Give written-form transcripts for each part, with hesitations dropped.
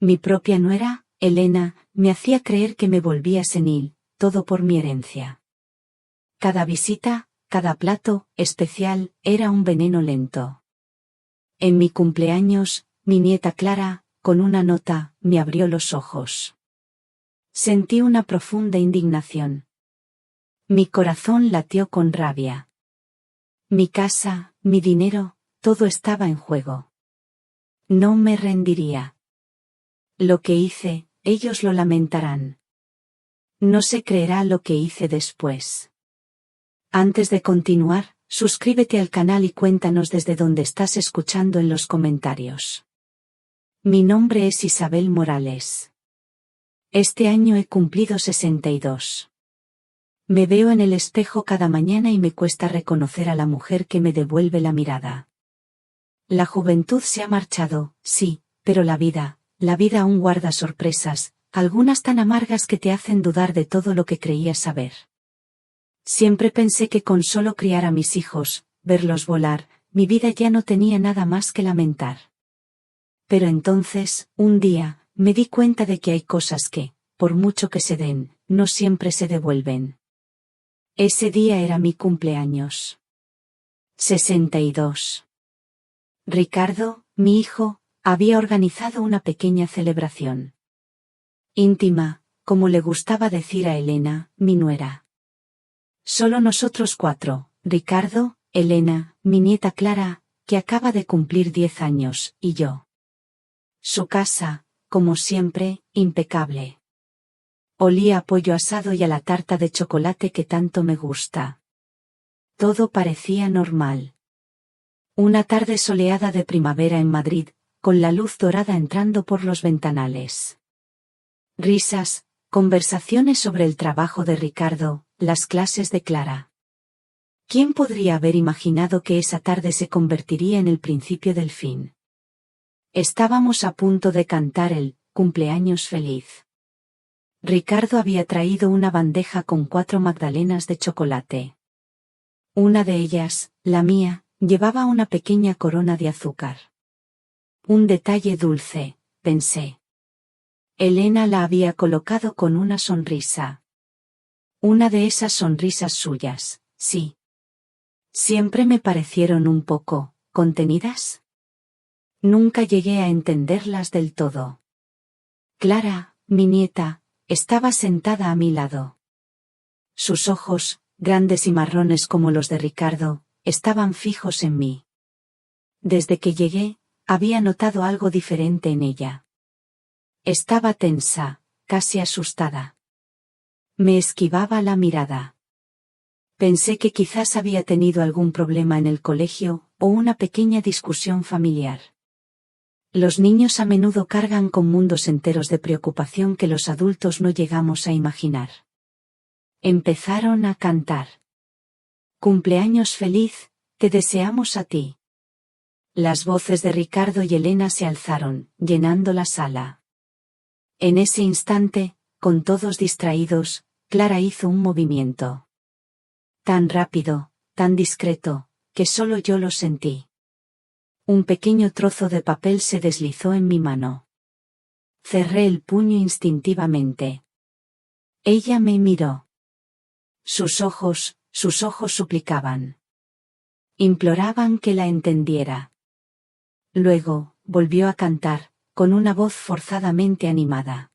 Mi propia nuera, Elena, me hacía creer que me volvía senil, todo por mi herencia. Cada visita, cada plato especial, era un veneno lento. En mi cumpleaños, mi nieta Clara, con una nota, me abrió los ojos. Sentí una profunda indignación. Mi corazón latió con rabia. Mi casa, mi dinero, todo estaba en juego. No me rendiría. Lo que hice, ellos lo lamentarán. No se creerá lo que hice después. Antes de continuar, suscríbete al canal y cuéntanos desde dónde estás escuchando en los comentarios. Mi nombre es Isabel Morales. Este año he cumplido 62. Me veo en el espejo cada mañana y me cuesta reconocer a la mujer que me devuelve la mirada. La juventud se ha marchado, sí, pero la vida aún guarda sorpresas, algunas tan amargas que te hacen dudar de todo lo que creías saber. Siempre pensé que con solo criar a mis hijos, verlos volar, mi vida ya no tenía nada más que lamentar. Pero entonces, un día, me di cuenta de que hay cosas que, por mucho que se den, no siempre se devuelven. Ese día era mi cumpleaños. 62. Ricardo, mi hijo, había organizado una pequeña celebración. Íntima, como le gustaba decir a Elena, mi nuera. Solo nosotros 4, Ricardo, Elena, mi nieta Clara, que acaba de cumplir 10 años, y yo. Su casa, como siempre, impecable. Olía a pollo asado y a la tarta de chocolate que tanto me gusta. Todo parecía normal. Una tarde soleada de primavera en Madrid, con la luz dorada entrando por los ventanales. Risas, conversaciones sobre el trabajo de Ricardo, las clases de Clara. ¿Quién podría haber imaginado que esa tarde se convertiría en el principio del fin? Estábamos a punto de cantar el cumpleaños feliz. Ricardo había traído una bandeja con 4 magdalenas de chocolate. Una de ellas, la mía, llevaba una pequeña corona de azúcar. Un detalle dulce, pensé. Elena la había colocado con una sonrisa. Una de esas sonrisas suyas, sí. Siempre me parecieron un poco contenidas. Nunca llegué a entenderlas del todo. Clara, mi nieta, estaba sentada a mi lado. Sus ojos, grandes y marrones como los de Ricardo, estaban fijos en mí. Desde que llegué, había notado algo diferente en ella. Estaba tensa, casi asustada. Me esquivaba la mirada. Pensé que quizás había tenido algún problema en el colegio, o una pequeña discusión familiar. Los niños a menudo cargan con mundos enteros de preocupación que los adultos no llegamos a imaginar. Empezaron a cantar. Cumpleaños feliz, te deseamos a ti. Las voces de Ricardo y Elena se alzaron, llenando la sala. En ese instante, con todos distraídos, Clara hizo un movimiento. Tan rápido, tan discreto, que solo yo lo sentí. Un pequeño trozo de papel se deslizó en mi mano. Cerré el puño instintivamente. Ella me miró. Sus ojos suplicaban. Imploraban que la entendiera. Luego, volvió a cantar, con una voz forzadamente animada.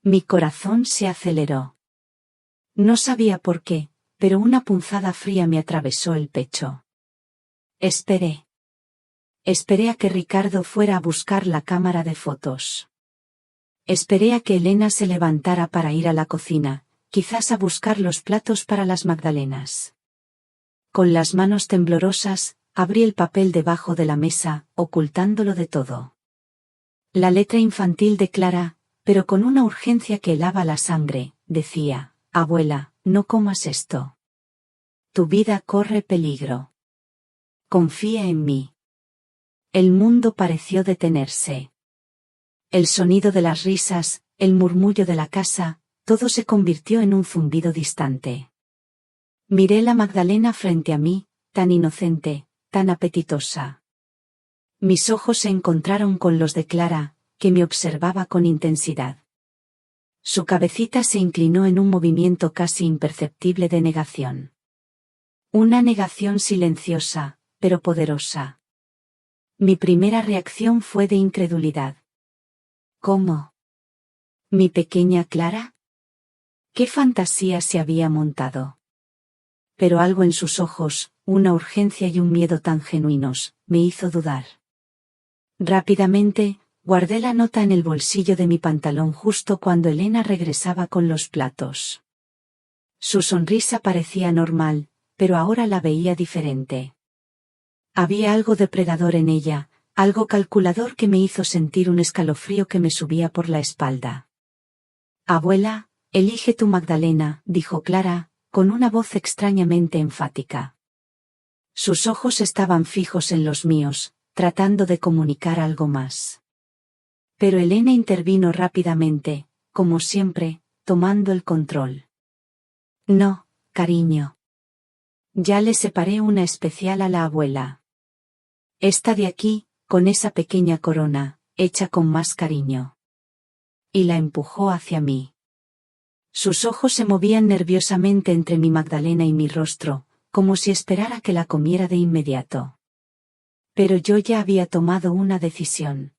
Mi corazón se aceleró. No sabía por qué, pero una punzada fría me atravesó el pecho. Esperé. Esperé a que Ricardo fuera a buscar la cámara de fotos. Esperé a que Elena se levantara para ir a la cocina, quizás a buscar los platos para las magdalenas. Con las manos temblorosas, abrí el papel debajo de la mesa, ocultándolo de todo. La letra infantil de Clara, pero con una urgencia que helaba la sangre, decía: abuela, no comas esto. Tu vida corre peligro. Confía en mí. El mundo pareció detenerse. El sonido de las risas, el murmullo de la casa, todo se convirtió en un zumbido distante. Miré la magdalena frente a mí, tan inocente, tan apetitosa. Mis ojos se encontraron con los de Clara, que me observaba con intensidad. Su cabecita se inclinó en un movimiento casi imperceptible de negación. Una negación silenciosa, pero poderosa. Mi primera reacción fue de incredulidad. ¿Cómo? ¿Mi pequeña Clara? ¿Qué fantasía se había montado? Pero algo en sus ojos, una urgencia y un miedo tan genuinos, me hizo dudar. Rápidamente, guardé la nota en el bolsillo de mi pantalón justo cuando Elena regresaba con los platos. Su sonrisa parecía normal, pero ahora la veía diferente. Había algo depredador en ella, algo calculador que me hizo sentir un escalofrío que me subía por la espalda. Abuela, elige tu Magdalena, dijo Clara, con una voz extrañamente enfática. Sus ojos estaban fijos en los míos, tratando de comunicar algo más. Pero Elena intervino rápidamente, como siempre, tomando el control. No, cariño. Ya le separé una especial a la abuela. Esta de aquí, con esa pequeña corona, hecha con más cariño. Y la empujó hacia mí. Sus ojos se movían nerviosamente entre mi Magdalena y mi rostro, como si esperara que la comiera de inmediato. Pero yo ya había tomado una decisión.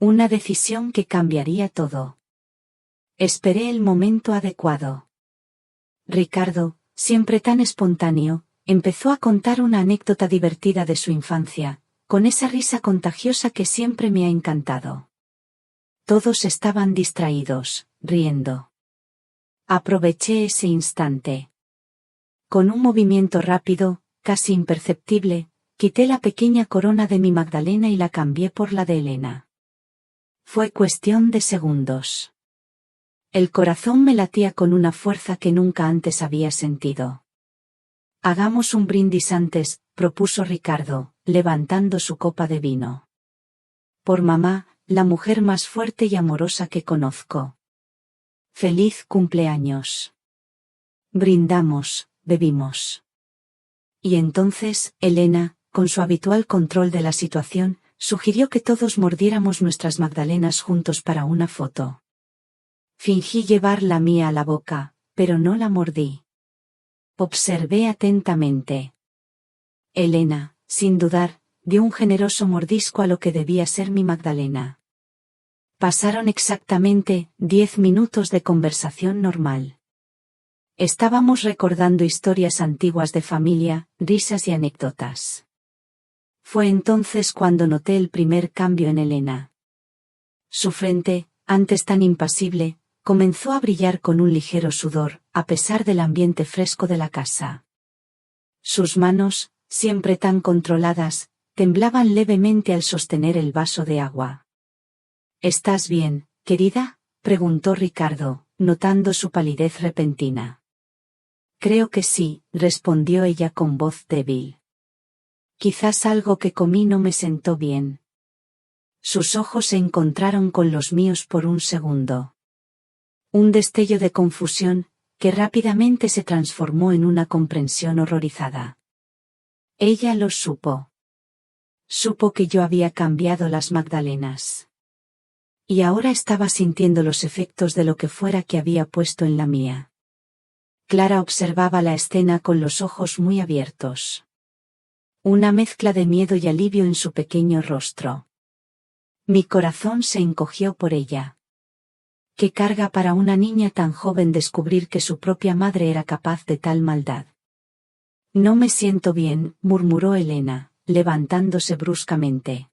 Una decisión que cambiaría todo. Esperé el momento adecuado. Ricardo, siempre tan espontáneo, empezó a contar una anécdota divertida de su infancia, con esa risa contagiosa que siempre me ha encantado. Todos estaban distraídos, riendo. Aproveché ese instante. Con un movimiento rápido, casi imperceptible, quité la pequeña corona de mi Magdalena y la cambié por la de Elena. Fue cuestión de segundos. El corazón me latía con una fuerza que nunca antes había sentido. Hagamos un brindis antes, propuso Ricardo, levantando su copa de vino. Por mamá, la mujer más fuerte y amorosa que conozco. ¡Feliz cumpleaños! Brindamos, bebimos. Y entonces, Elena, con su habitual control de la situación, sugirió que todos mordiéramos nuestras magdalenas juntos para una foto. Fingí llevar la mía a la boca, pero no la mordí. Observé atentamente. Elena, sin dudar, dio un generoso mordisco a lo que debía ser mi Magdalena. Pasaron exactamente 10 minutos de conversación normal. Estábamos recordando historias antiguas de familia, risas y anécdotas. Fue entonces cuando noté el primer cambio en Elena. Su frente, antes tan impasible, comenzó a brillar con un ligero sudor, a pesar del ambiente fresco de la casa. Sus manos, siempre tan controladas, temblaban levemente al sostener el vaso de agua. ¿Estás bien, querida?, preguntó Ricardo, notando su palidez repentina. Creo que sí, respondió ella con voz débil. Quizás algo que comí no me sentó bien. Sus ojos se encontraron con los míos por un segundo. Un destello de confusión, que rápidamente se transformó en una comprensión horrorizada. Ella lo supo. Supo que yo había cambiado las magdalenas. Y ahora estaba sintiendo los efectos de lo que fuera que había puesto en la mía. Clara observaba la escena con los ojos muy abiertos. Una mezcla de miedo y alivio en su pequeño rostro. Mi corazón se encogió por ella. Qué carga para una niña tan joven descubrir que su propia madre era capaz de tal maldad. No me siento bien, murmuró Elena, levantándose bruscamente.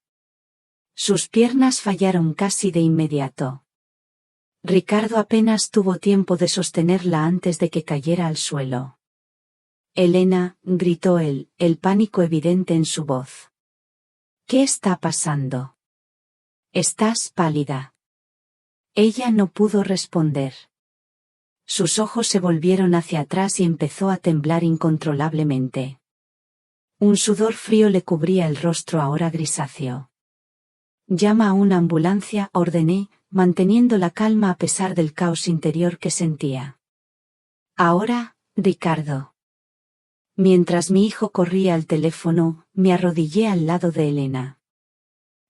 Sus piernas fallaron casi de inmediato. Ricardo apenas tuvo tiempo de sostenerla antes de que cayera al suelo. Elena, gritó él, el pánico evidente en su voz. ¿Qué está pasando? Estás pálida. Ella no pudo responder. Sus ojos se volvieron hacia atrás y empezó a temblar incontrolablemente. Un sudor frío le cubría el rostro ahora grisáceo. Llama a una ambulancia, ordené, manteniendo la calma a pesar del caos interior que sentía. Ahora, Ricardo. Mientras mi hijo corría al teléfono, me arrodillé al lado de Elena.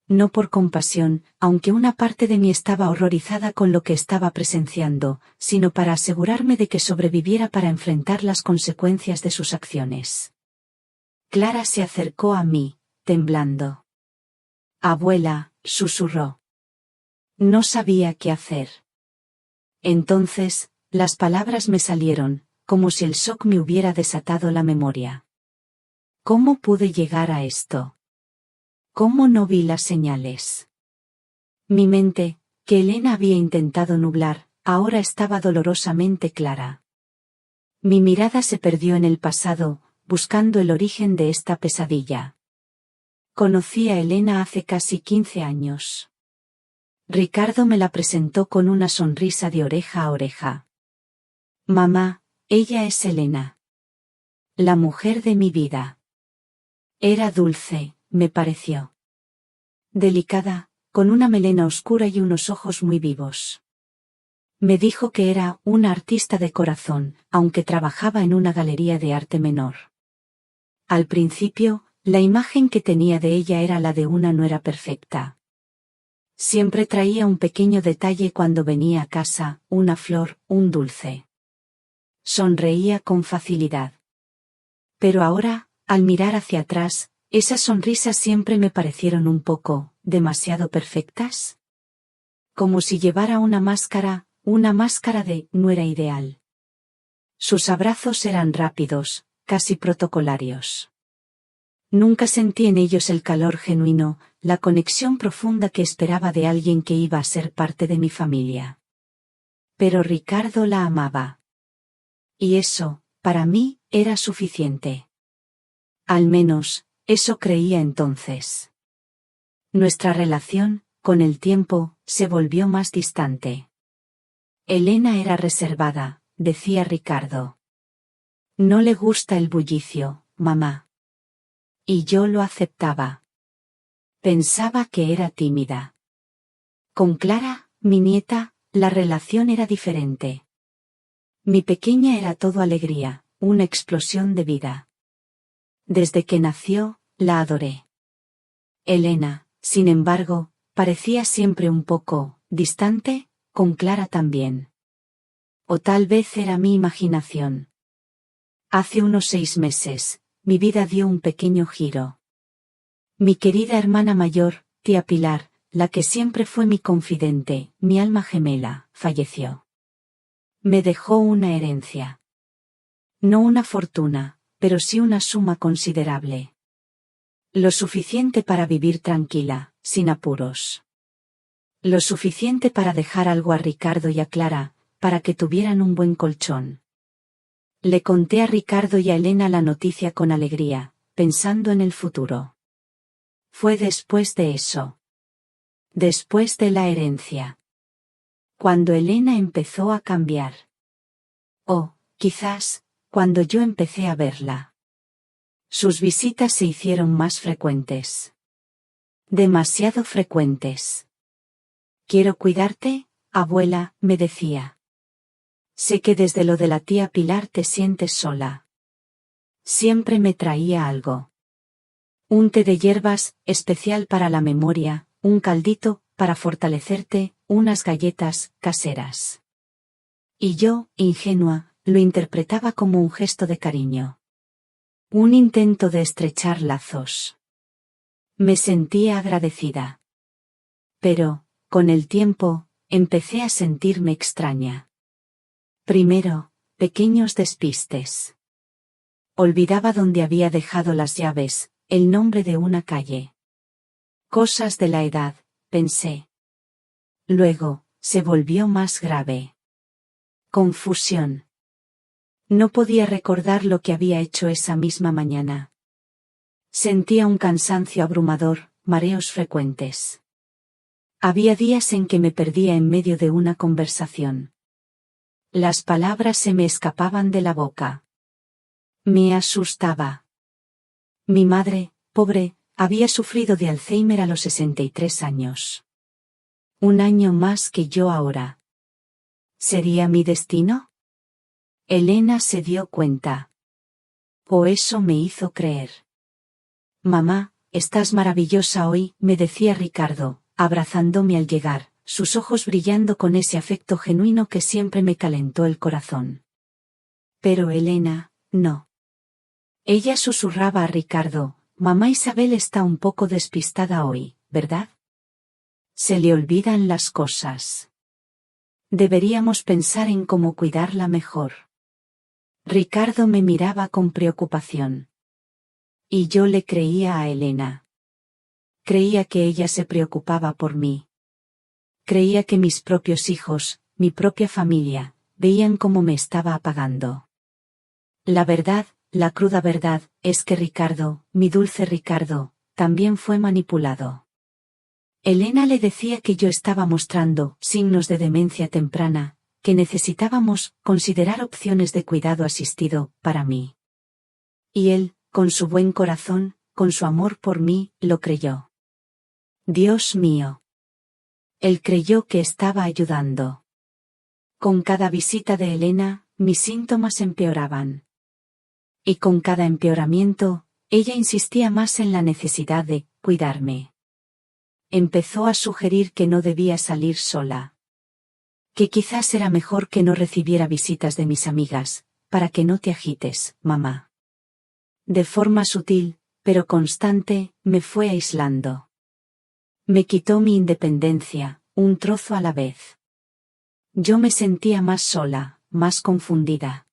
No por compasión, aunque una parte de mí estaba horrorizada con lo que estaba presenciando, sino para asegurarme de que sobreviviera para enfrentar las consecuencias de sus acciones. Clara se acercó a mí, temblando. Abuela, susurró. No sabía qué hacer. Entonces, las palabras me salieron, como si el shock me hubiera desatado la memoria. ¿Cómo pude llegar a esto? ¿Cómo no vi las señales? Mi mente, que Elena había intentado nublar, ahora estaba dolorosamente clara. Mi mirada se perdió en el pasado, buscando el origen de esta pesadilla. Conocí a Elena hace casi 15 años. Ricardo me la presentó con una sonrisa de oreja a oreja. Mamá, ella es Elena. La mujer de mi vida. Era dulce, me pareció. Delicada, con una melena oscura y unos ojos muy vivos. Me dijo que era una artista de corazón, aunque trabajaba en una galería de arte menor. Al principio, la imagen que tenía de ella era la de una nuera perfecta. Siempre traía un pequeño detalle cuando venía a casa, una flor, un dulce. Sonreía con facilidad. Pero ahora, al mirar hacia atrás, esas sonrisas siempre me parecieron un poco, demasiado perfectas. Como si llevara una máscara de nuera ideal. Sus abrazos eran rápidos, casi protocolarios. Nunca sentí en ellos el calor genuino, la conexión profunda que esperaba de alguien que iba a ser parte de mi familia. Pero Ricardo la amaba. Y eso, para mí, era suficiente. Al menos, eso creía entonces. Nuestra relación, con el tiempo, se volvió más distante. Elena era reservada, decía Ricardo. No le gusta el bullicio, mamá. Y yo lo aceptaba. Pensaba que era tímida. Con Clara, mi nieta, la relación era diferente. Mi pequeña era todo alegría, una explosión de vida. Desde que nació, la adoré. Elena, sin embargo, parecía siempre un poco distante, con Clara también. O tal vez era mi imaginación. Hace unos 6 meses, mi vida dio un pequeño giro. Mi querida hermana mayor, tía Pilar, la que siempre fue mi confidente, mi alma gemela, falleció. Me dejó una herencia. No una fortuna, pero sí una suma considerable. Lo suficiente para vivir tranquila, sin apuros. Lo suficiente para dejar algo a Ricardo y a Clara, para que tuvieran un buen colchón. Le conté a Ricardo y a Elena la noticia con alegría, pensando en el futuro. Fue después de eso. Después de la herencia. Cuando Elena empezó a cambiar. O, quizás, cuando yo empecé a verla. Sus visitas se hicieron más frecuentes. Demasiado frecuentes. Quiero cuidarte, abuela, me decía. Sé que desde lo de la tía Pilar te sientes sola. Siempre me traía algo. Un té de hierbas, especial para la memoria, un caldito, para fortalecerte, unas galletas, caseras. Y yo, ingenua, lo interpretaba como un gesto de cariño. Un intento de estrechar lazos. Me sentía agradecida. Pero, con el tiempo, empecé a sentirme extraña. Primero, pequeños despistes. Olvidaba dónde había dejado las llaves, el nombre de una calle. Cosas de la edad, pensé. Luego, se volvió más grave. Confusión. No podía recordar lo que había hecho esa misma mañana. Sentía un cansancio abrumador, mareos frecuentes. Había días en que me perdía en medio de una conversación. Las palabras se me escapaban de la boca. Me asustaba. Mi madre, pobre, había sufrido de Alzheimer a los 63 años. Un año más que yo ahora. ¿Sería mi destino? Elena se dio cuenta. O eso me hizo creer. Mamá, estás maravillosa hoy, me decía Ricardo, abrazándome al llegar, sus ojos brillando con ese afecto genuino que siempre me calentó el corazón. Pero Elena, no. Ella susurraba a Ricardo, mamá Isabel está un poco despistada hoy, ¿verdad? Se le olvidan las cosas. Deberíamos pensar en cómo cuidarla mejor. Ricardo me miraba con preocupación. Y yo le creía a Elena. Creía que ella se preocupaba por mí. Creía que mis propios hijos, mi propia familia, veían cómo me estaba apagando. La verdad, la cruda verdad, es que Ricardo, mi dulce Ricardo, también fue manipulado. Elena le decía que yo estaba mostrando signos de demencia temprana, que necesitábamos considerar opciones de cuidado asistido para mí. Y él, con su buen corazón, con su amor por mí, lo creyó. Dios mío. Él creyó que estaba ayudando. Con cada visita de Elena, mis síntomas empeoraban. Y con cada empeoramiento, ella insistía más en la necesidad de cuidarme. Empezó a sugerir que no debía salir sola. Que quizás era mejor que no recibiera visitas de mis amigas, para que no te agites, mamá. De forma sutil, pero constante, me fue aislando. Me quitó mi independencia, un trozo a la vez. Yo me sentía más sola, más confundida.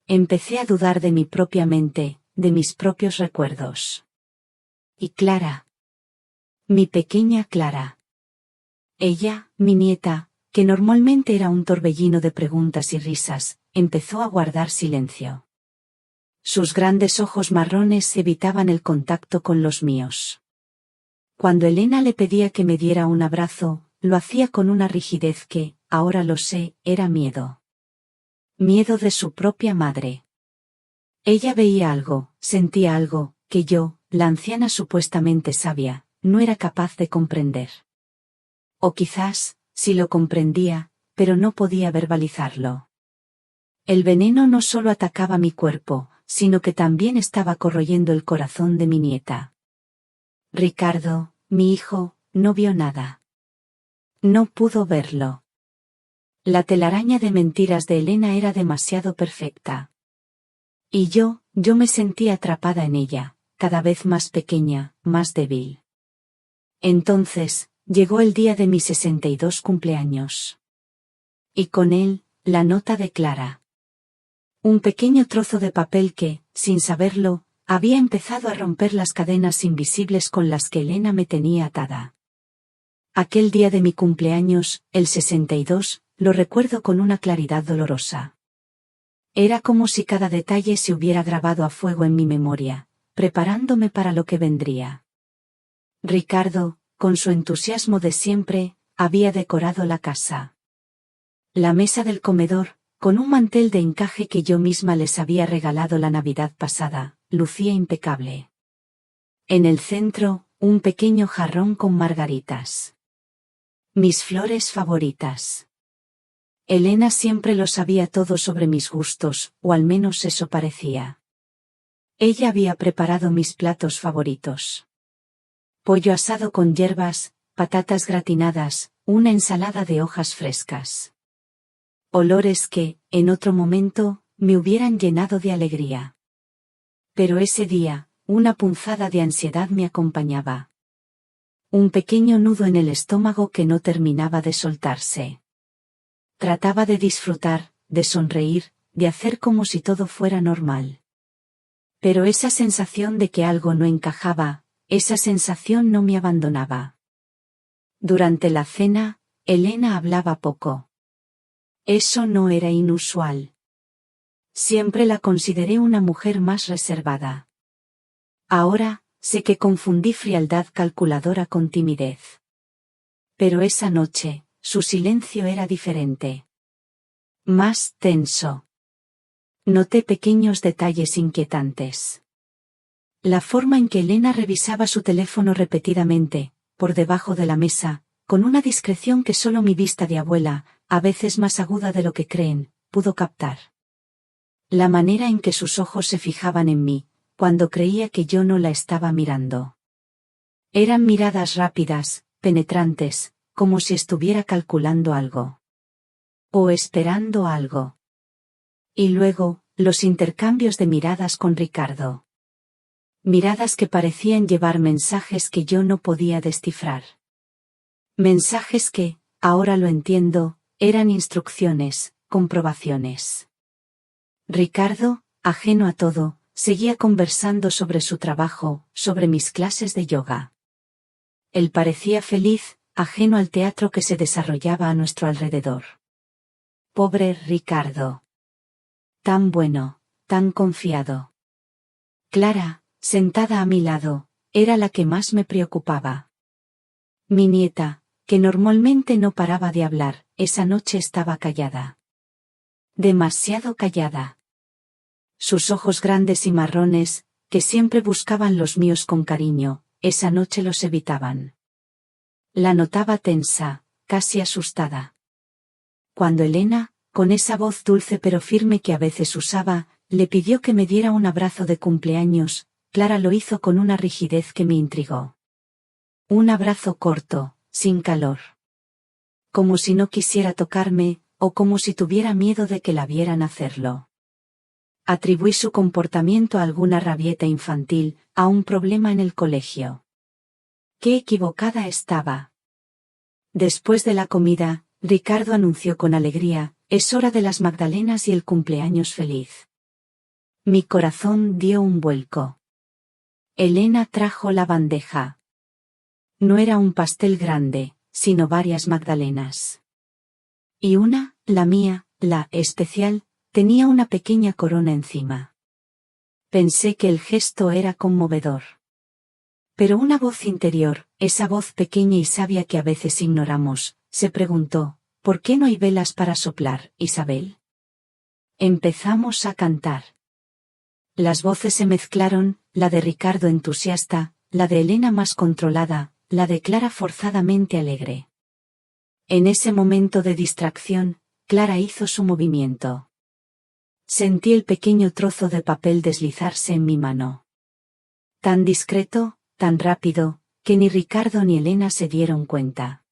Empecé a dudar de mi propia mente, de mis propios recuerdos. Y Clara. Mi pequeña Clara. Ella, mi nieta, que normalmente era un torbellino de preguntas y risas, empezó a guardar silencio. Sus grandes ojos marrones evitaban el contacto con los míos. Cuando Elena le pedía que me diera un abrazo, lo hacía con una rigidez que, ahora lo sé, era miedo. Miedo de su propia madre. Ella veía algo, sentía algo, que yo, la anciana supuestamente sabia, no era capaz de comprender. O quizás, sí lo comprendía, pero no podía verbalizarlo. El veneno no solo atacaba mi cuerpo, sino que también estaba corroyendo el corazón de mi nieta. Ricardo, mi hijo, no vio nada. No pudo verlo. La telaraña de mentiras de Elena era demasiado perfecta. Y yo me sentía atrapada en ella, cada vez más pequeña, más débil. Entonces, llegó el día de mi 62 cumpleaños. Y con él, la nota de Clara. Un pequeño trozo de papel que, sin saberlo, había empezado a romper las cadenas invisibles con las que Elena me tenía atada. Aquel día de mi cumpleaños, el 62, lo recuerdo con una claridad dolorosa. Era como si cada detalle se hubiera grabado a fuego en mi memoria, preparándome para lo que vendría. Ricardo, con su entusiasmo de siempre, había decorado la casa. La mesa del comedor, con un mantel de encaje que yo misma les había regalado la Navidad pasada, lucía impecable. En el centro, un pequeño jarrón con margaritas. Mis flores favoritas. Elena siempre lo sabía todo sobre mis gustos, o al menos eso parecía. Ella había preparado mis platos favoritos. Pollo asado con hierbas, patatas gratinadas, una ensalada de hojas frescas. Olores que, en otro momento, me hubieran llenado de alegría. Pero ese día, una punzada de ansiedad me acompañaba. Un pequeño nudo en el estómago que no terminaba de soltarse. Trataba de disfrutar, de sonreír, de hacer como si todo fuera normal. Pero esa sensación de que algo no encajaba, esa sensación no me abandonaba. Durante la cena, Elena hablaba poco. Eso no era inusual. Siempre la consideré una mujer más reservada. Ahora, sé que confundí frialdad calculadora con timidez. Pero esa noche, su silencio era diferente. Más tenso. Noté pequeños detalles inquietantes. La forma en que Elena revisaba su teléfono repetidamente, por debajo de la mesa, con una discreción que solo mi vista de abuela, a veces más aguda de lo que creen, pudo captar. La manera en que sus ojos se fijaban en mí, cuando creía que yo no la estaba mirando. Eran miradas rápidas, penetrantes, como si estuviera calculando algo. O esperando algo. Y luego, los intercambios de miradas con Ricardo. Miradas que parecían llevar mensajes que yo no podía descifrar. Mensajes que, ahora lo entiendo, eran instrucciones, comprobaciones. Ricardo, ajeno a todo, seguía conversando sobre su trabajo, sobre mis clases de yoga. Él parecía feliz, ajeno al teatro que se desarrollaba a nuestro alrededor. Pobre Ricardo. Tan bueno, tan confiado. Clara, sentada a mi lado, era la que más me preocupaba. Mi nieta, que normalmente no paraba de hablar, esa noche estaba callada. Demasiado callada. Sus ojos grandes y marrones, que siempre buscaban los míos con cariño, esa noche los evitaban. La notaba tensa, casi asustada. Cuando Elena, con esa voz dulce pero firme que a veces usaba, le pidió que me diera un abrazo de cumpleaños, Clara lo hizo con una rigidez que me intrigó. Un abrazo corto, sin calor. Como si no quisiera tocarme, o como si tuviera miedo de que la vieran hacerlo. Atribuí su comportamiento a alguna rabieta infantil, a un problema en el colegio. Qué equivocada estaba. Después de la comida, Ricardo anunció con alegría, es hora de las magdalenas y el cumpleaños feliz. Mi corazón dio un vuelco. Elena trajo la bandeja. No era un pastel grande, sino varias magdalenas. Y una, la mía, la especial, tenía una pequeña corona encima. Pensé que el gesto era conmovedor. Pero una voz interior, esa voz pequeña y sabia que a veces ignoramos, se preguntó, ¿por qué no hay velas para soplar, Isabel? Empezamos a cantar. Las voces se mezclaron, la de Ricardo entusiasta, la de Elena más controlada, la de Clara forzadamente alegre. En ese momento de distracción, Clara hizo su movimiento. Sentí el pequeño trozo de papel deslizarse en mi mano. Tan discreto, tan rápido, que ni Ricardo ni Elena se dieron cuenta.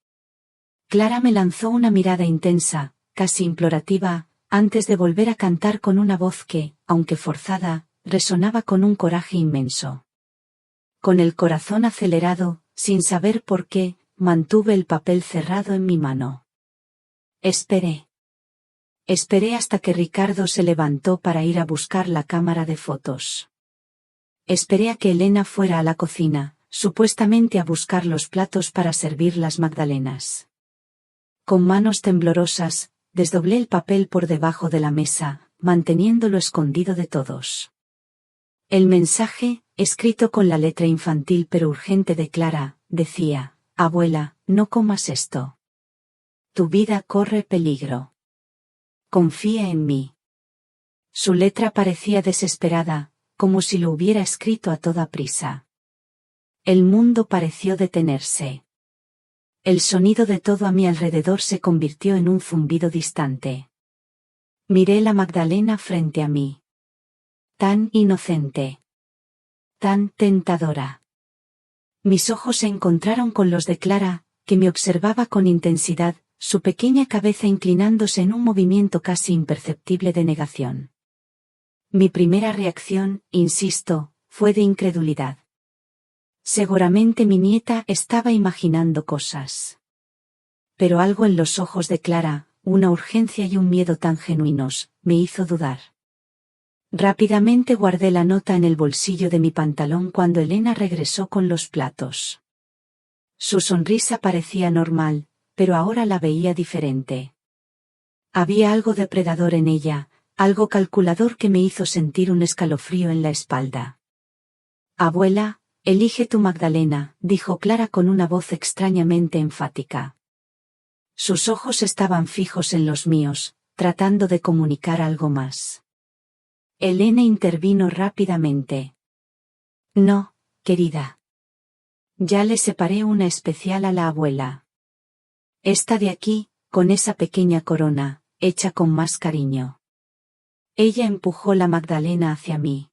Clara me lanzó una mirada intensa, casi implorativa, antes de volver a cantar con una voz que, aunque forzada, resonaba con un coraje inmenso. Con el corazón acelerado, sin saber por qué, mantuve el papel cerrado en mi mano. Esperé. Esperé hasta que Ricardo se levantó para ir a buscar la cámara de fotos. Esperé a que Elena fuera a la cocina, supuestamente a buscar los platos para servir las magdalenas. Con manos temblorosas, desdoblé el papel por debajo de la mesa, manteniéndolo escondido de todos. El mensaje, escrito con la letra infantil pero urgente de Clara, decía, abuela, no comas esto. Tu vida corre peligro. Confía en mí. Su letra parecía desesperada, como si lo hubiera escrito a toda prisa. El mundo pareció detenerse. El sonido de todo a mi alrededor se convirtió en un zumbido distante. Miré la Magdalena frente a mí. Tan inocente. Tan tentadora. Mis ojos se encontraron con los de Clara, que me observaba con intensidad, su pequeña cabeza inclinándose en un movimiento casi imperceptible de negación. Mi primera reacción, insisto, fue de incredulidad. Seguramente mi nieta estaba imaginando cosas. Pero algo en los ojos de Clara, una urgencia y un miedo tan genuinos, me hizo dudar. Rápidamente guardé la nota en el bolsillo de mi pantalón cuando Elena regresó con los platos. Su sonrisa parecía normal, pero ahora la veía diferente. Había algo depredador en ella, algo calculador que me hizo sentir un escalofrío en la espalda. Abuela, elige tu Magdalena, dijo Clara con una voz extrañamente enfática. Sus ojos estaban fijos en los míos, tratando de comunicar algo más. Elena intervino rápidamente. No, querida. Ya le separé una especial a la abuela. Esta de aquí, con esa pequeña corona, hecha con más cariño. Ella empujó la Magdalena hacia mí.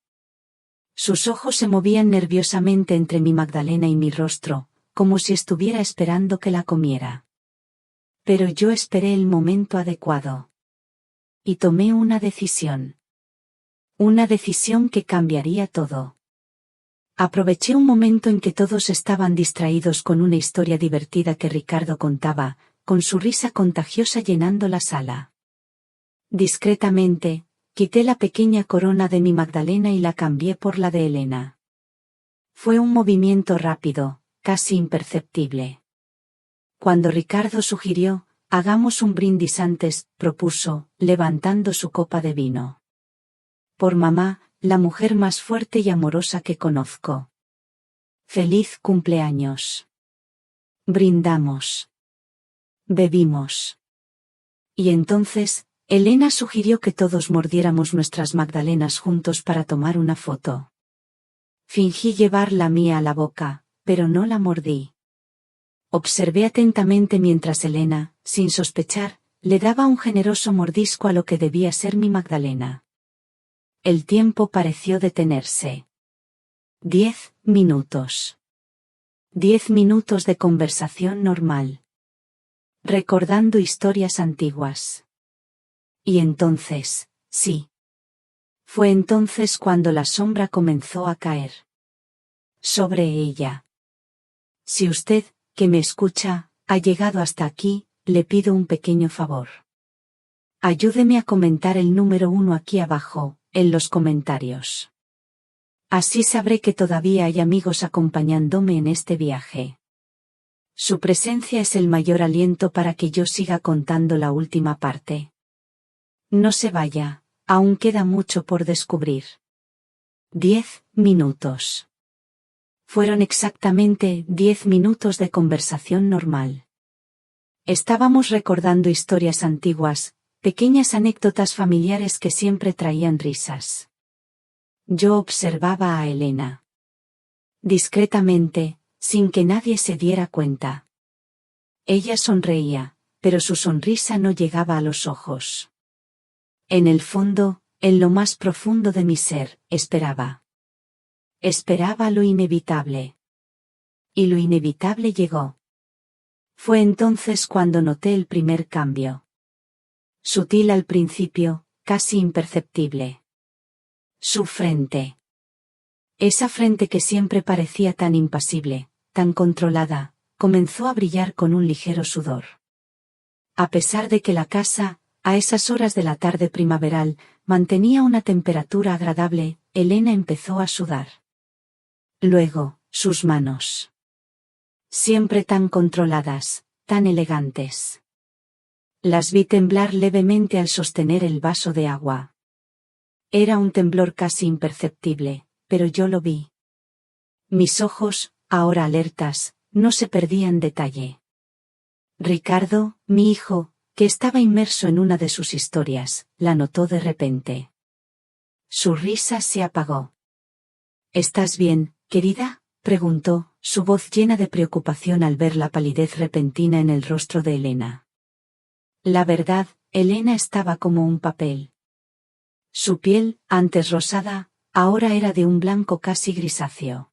Sus ojos se movían nerviosamente entre mi Magdalena y mi rostro, como si estuviera esperando que la comiera. Pero yo esperé el momento adecuado. Y tomé una decisión. Una decisión que cambiaría todo. Aproveché un momento en que todos estaban distraídos con una historia divertida que Ricardo contaba, con su risa contagiosa llenando la sala. Discretamente, quité la pequeña corona de mi Magdalena y la cambié por la de Elena. Fue un movimiento rápido, casi imperceptible. Cuando Ricardo sugirió, hagamos un brindis antes, propuso, levantando su copa de vino. Por mamá, la mujer más fuerte y amorosa que conozco. ¡Feliz cumpleaños! Brindamos. Bebimos. Y entonces, Elena sugirió que todos mordiéramos nuestras magdalenas juntos para tomar una foto. Fingí llevar la mía a la boca, pero no la mordí. Observé atentamente mientras Elena, sin sospechar, le daba un generoso mordisco a lo que debía ser mi Magdalena. El tiempo pareció detenerse. 10 minutos. 10 minutos de conversación normal. Recordando historias antiguas. Y entonces, sí. Fue entonces cuando la sombra comenzó a caer. Sobre ella. Si usted, que me escucha, ha llegado hasta aquí, le pido un pequeño favor. Ayúdeme a comentar el número 1 aquí abajo, en los comentarios. Así sabré que todavía hay amigos acompañándome en este viaje. Su presencia es el mayor aliento para que yo siga contando la última parte. No se vaya, aún queda mucho por descubrir. 10 minutos. Fueron exactamente 10 minutos de conversación normal. Estábamos recordando historias antiguas, pequeñas anécdotas familiares que siempre traían risas. Yo observaba a Elena. Discretamente, sin que nadie se diera cuenta. Ella sonreía, pero su sonrisa no llegaba a los ojos. En el fondo, en lo más profundo de mi ser, esperaba. Esperaba lo inevitable. Y lo inevitable llegó. Fue entonces cuando noté el primer cambio. Sutil al principio, casi imperceptible. Su frente. Esa frente que siempre parecía tan impasible, tan controlada, comenzó a brillar con un ligero sudor. A pesar de que la casa, a esas horas de la tarde primaveral, mantenía una temperatura agradable, Elena empezó a sudar. Luego, sus manos. Siempre tan controladas, tan elegantes. Las vi temblar levemente al sostener el vaso de agua. Era un temblor casi imperceptible, pero yo lo vi. Mis ojos, ahora alertas, no se perdían detalle. Ricardo, mi hijo, que estaba inmerso en una de sus historias, la notó de repente. Su risa se apagó. ¿Estás bien, querida?, preguntó, su voz llena de preocupación al ver la palidez repentina en el rostro de Elena. La verdad, Elena estaba como un papel. Su piel, antes rosada, ahora era de un blanco casi grisáceo.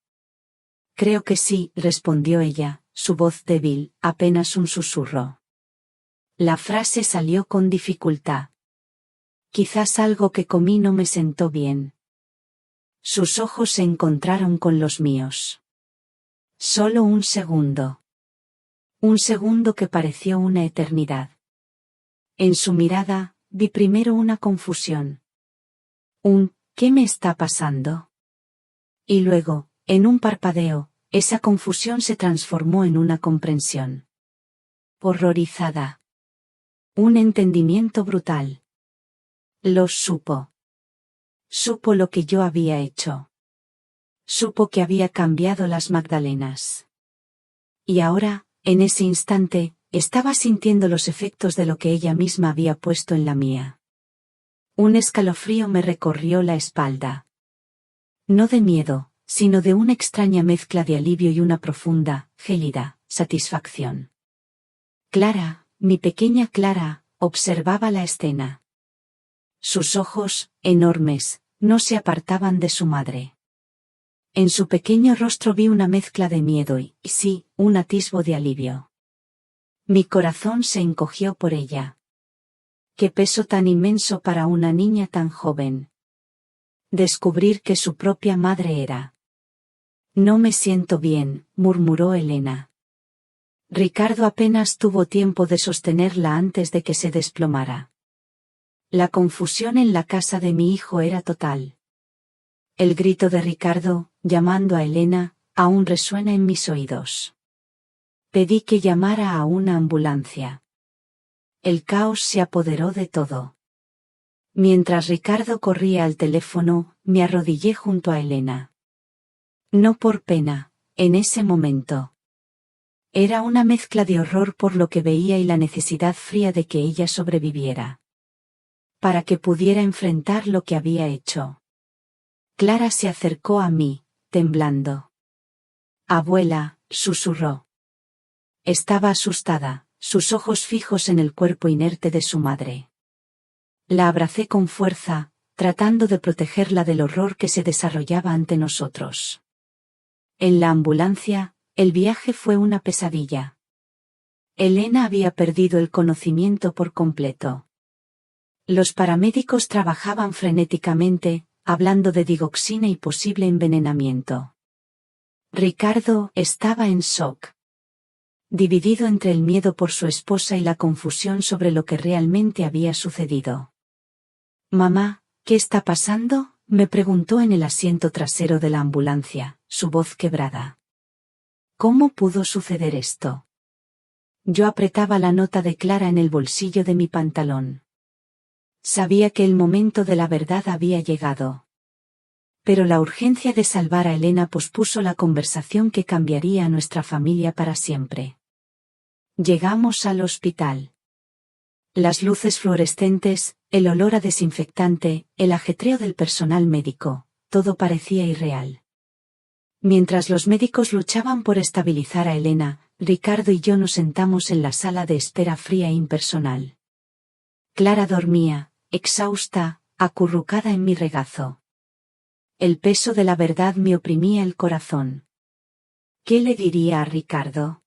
Creo que sí, respondió ella, su voz débil, apenas un susurro. La frase salió con dificultad. Quizás algo que comí no me sentó bien. Sus ojos se encontraron con los míos. Solo un segundo. Un segundo que pareció una eternidad. En su mirada, vi primero una confusión. ¿Qué me está pasando? Y luego, en un parpadeo, esa confusión se transformó en una comprensión. Horrorizada. Un entendimiento brutal. Lo supo. Supo lo que yo había hecho. Supo que había cambiado las magdalenas. Y ahora, en ese instante, estaba sintiendo los efectos de lo que ella misma había puesto en la mía. Un escalofrío me recorrió la espalda. No de miedo, sino de una extraña mezcla de alivio y una profunda, gélida, satisfacción. Clara, mi pequeña Clara, observaba la escena. Sus ojos, enormes, no se apartaban de su madre. En su pequeño rostro vi una mezcla de miedo y, sí, un atisbo de alivio. Mi corazón se encogió por ella. Qué peso tan inmenso para una niña tan joven. Descubrir que su propia madre era. No me siento bien, murmuró Elena. Ricardo apenas tuvo tiempo de sostenerla antes de que se desplomara. La confusión en la casa de mi hijo era total. El grito de Ricardo, llamando a Elena, aún resuena en mis oídos. Pedí que llamara a una ambulancia. El caos se apoderó de todo. Mientras Ricardo corría al teléfono, me arrodillé junto a Elena. No por pena, en ese momento. Era una mezcla de horror por lo que veía y la necesidad fría de que ella sobreviviera. Para que pudiera enfrentar lo que había hecho. Clara se acercó a mí, temblando. Abuela, susurró. Estaba asustada, sus ojos fijos en el cuerpo inerte de su madre. La abracé con fuerza, tratando de protegerla del horror que se desarrollaba ante nosotros. En la ambulancia, el viaje fue una pesadilla. Elena había perdido el conocimiento por completo. Los paramédicos trabajaban frenéticamente, hablando de digoxina y posible envenenamiento. Ricardo estaba en shock. Dividido entre el miedo por su esposa y la confusión sobre lo que realmente había sucedido. «Mamá, ¿qué está pasando?», me preguntó en el asiento trasero de la ambulancia, su voz quebrada. «¿Cómo pudo suceder esto?». Yo apretaba la nota de Clara en el bolsillo de mi pantalón. Sabía que el momento de la verdad había llegado. Pero la urgencia de salvar a Elena pospuso la conversación que cambiaría a nuestra familia para siempre. Llegamos al hospital. Las luces fluorescentes, el olor a desinfectante, el ajetreo del personal médico, todo parecía irreal. Mientras los médicos luchaban por estabilizar a Elena, Ricardo y yo nos sentamos en la sala de espera fría e impersonal. Clara dormía, exhausta, acurrucada en mi regazo. El peso de la verdad me oprimía el corazón. ¿Qué le diría a Ricardo?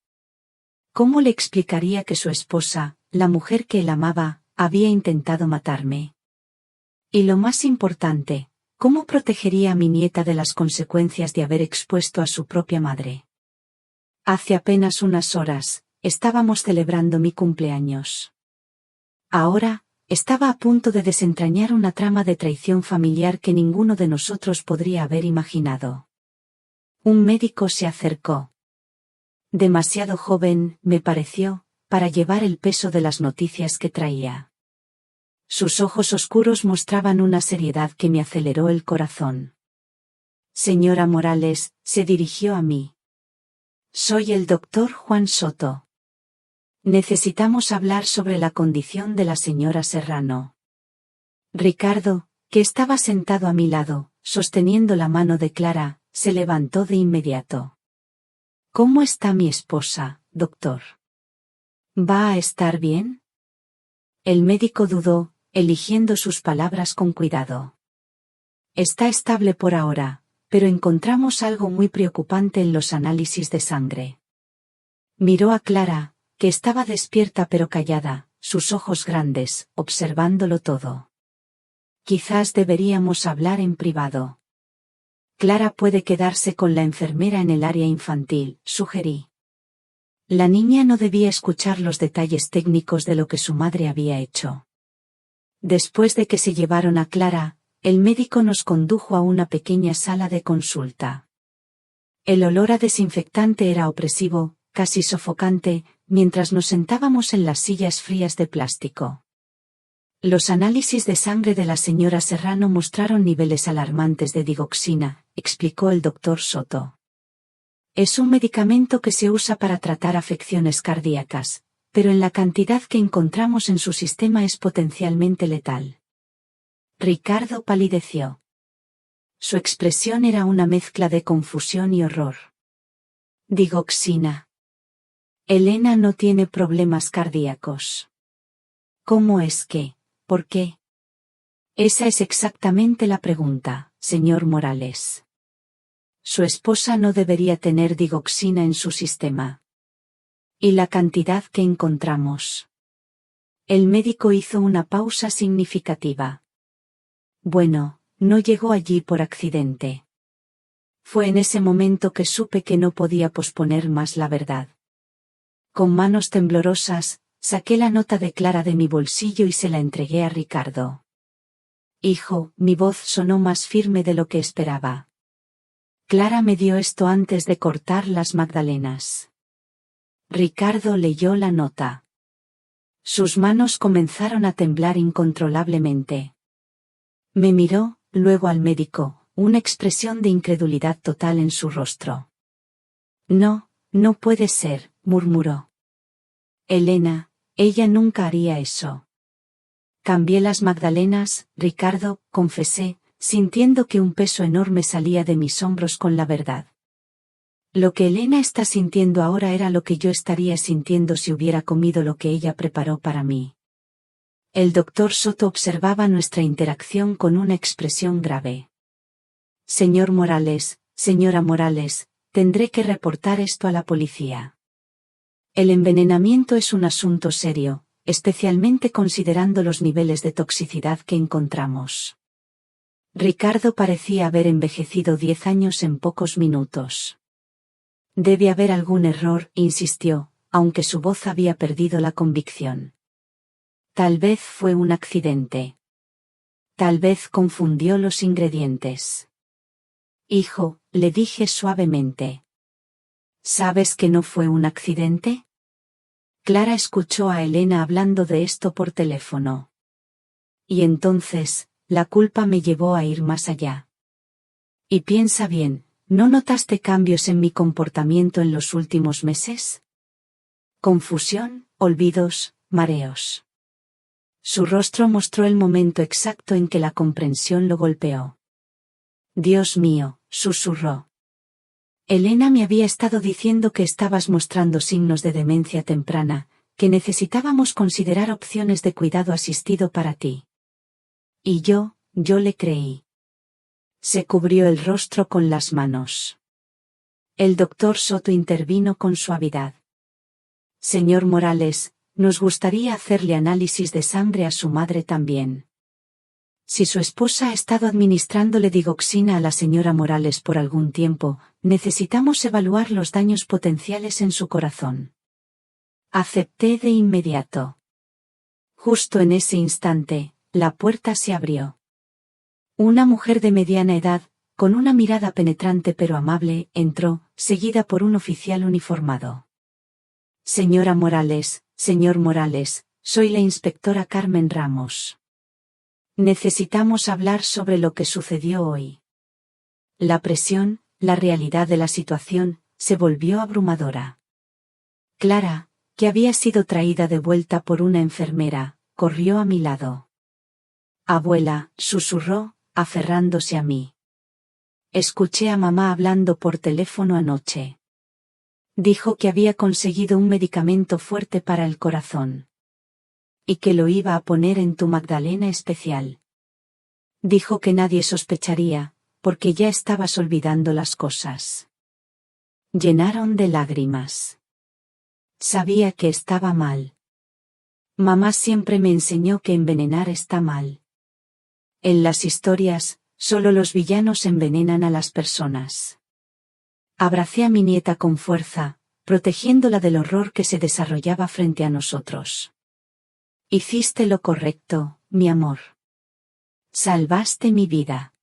¿Cómo le explicaría que su esposa, la mujer que él amaba, había intentado matarme? Y lo más importante, ¿cómo protegería a mi nieta de las consecuencias de haber expuesto a su propia madre? Hace apenas unas horas, estábamos celebrando mi cumpleaños. Ahora, estaba a punto de desentrañar una trama de traición familiar que ninguno de nosotros podría haber imaginado. Un médico se acercó. Demasiado joven, me pareció, para llevar el peso de las noticias que traía. Sus ojos oscuros mostraban una seriedad que me aceleró el corazón. Señora Morales, se dirigió a mí. Soy el doctor Juan Soto. Necesitamos hablar sobre la condición de la señora Serrano. Ricardo, que estaba sentado a mi lado, sosteniendo la mano de Clara, se levantó de inmediato. ¿Cómo está mi esposa, doctor? ¿Va a estar bien? El médico dudó, eligiendo sus palabras con cuidado. Está estable por ahora, pero encontramos algo muy preocupante en los análisis de sangre. Miró a Clara, que estaba despierta pero callada, sus ojos grandes, observándolo todo. Quizás deberíamos hablar en privado. Clara puede quedarse con la enfermera en el área infantil, sugerí. La niña no debía escuchar los detalles técnicos de lo que su madre había hecho. Después de que se llevaron a Clara, el médico nos condujo a una pequeña sala de consulta. El olor a desinfectante era opresivo, casi sofocante, mientras nos sentábamos en las sillas frías de plástico. Los análisis de sangre de la señora Serrano mostraron niveles alarmantes de digoxina, explicó el doctor Soto. Es un medicamento que se usa para tratar afecciones cardíacas, pero en la cantidad que encontramos en su sistema es potencialmente letal. Ricardo palideció. Su expresión era una mezcla de confusión y horror. Digoxina. Elena no tiene problemas cardíacos. ¿Cómo es que? ¿Por qué? Esa es exactamente la pregunta, señor Morales. Su esposa no debería tener digoxina en su sistema. ¿Y la cantidad que encontramos? El médico hizo una pausa significativa. Bueno, no llegó allí por accidente. Fue en ese momento que supe que no podía posponer más la verdad. Con manos temblorosas, saqué la nota de Clara de mi bolsillo y se la entregué a Ricardo. Hijo, mi voz sonó más firme de lo que esperaba. Clara me dio esto antes de cortar las magdalenas. Ricardo leyó la nota. Sus manos comenzaron a temblar incontrolablemente. Me miró, luego al médico, una expresión de incredulidad total en su rostro. No, no puede ser, murmuró. Elena, ella nunca haría eso. Cambié las magdalenas, Ricardo, confesé, sintiendo que un peso enorme salía de mis hombros con la verdad. Lo que Elena está sintiendo ahora era lo que yo estaría sintiendo si hubiera comido lo que ella preparó para mí. El doctor Soto observaba nuestra interacción con una expresión grave. Señor Morales, señora Morales, tendré que reportar esto a la policía. El envenenamiento es un asunto serio, especialmente considerando los niveles de toxicidad que encontramos. Ricardo parecía haber envejecido 10 años en pocos minutos. Debe haber algún error, insistió, aunque su voz había perdido la convicción. Tal vez fue un accidente. Tal vez confundió los ingredientes. Hijo, le dije suavemente. ¿Sabes que no fue un accidente? Clara escuchó a Elena hablando de esto por teléfono. Y entonces, la culpa me llevó a ir más allá. Y piensa bien, ¿no notaste cambios en mi comportamiento en los últimos meses? Confusión, olvidos, mareos. Su rostro mostró el momento exacto en que la comprensión lo golpeó. Dios mío, susurró. Elena me había estado diciendo que estabas mostrando signos de demencia temprana, que necesitábamos considerar opciones de cuidado asistido para ti. Y yo le creí. Se cubrió el rostro con las manos. El doctor Soto intervino con suavidad. Señor Morales, nos gustaría hacerle análisis de sangre a su madre también. Si su esposa ha estado administrándole digoxina a la señora Morales por algún tiempo, necesitamos evaluar los daños potenciales en su corazón. Acepté de inmediato. Justo en ese instante, la puerta se abrió. Una mujer de mediana edad, con una mirada penetrante pero amable, entró, seguida por un oficial uniformado. Señora Morales, señor Morales, soy la inspectora Carmen Ramos. Necesitamos hablar sobre lo que sucedió hoy. La presión, la realidad de la situación, se volvió abrumadora. Clara, que había sido traída de vuelta por una enfermera, corrió a mi lado. Abuela, susurró, aferrándose a mí. Escuché a mamá hablando por teléfono anoche. Dijo que había conseguido un medicamento fuerte para el corazón. Y que lo iba a poner en tu magdalena especial. Dijo que nadie sospecharía, porque ya estabas olvidando las cosas. Llenaron de lágrimas. Sabía que estaba mal. Mamá siempre me enseñó que envenenar está mal. En las historias, solo los villanos envenenan a las personas. Abracé a mi nieta con fuerza, protegiéndola del horror que se desarrollaba frente a nosotros. Hiciste lo correcto, mi amor. Salvaste mi vida.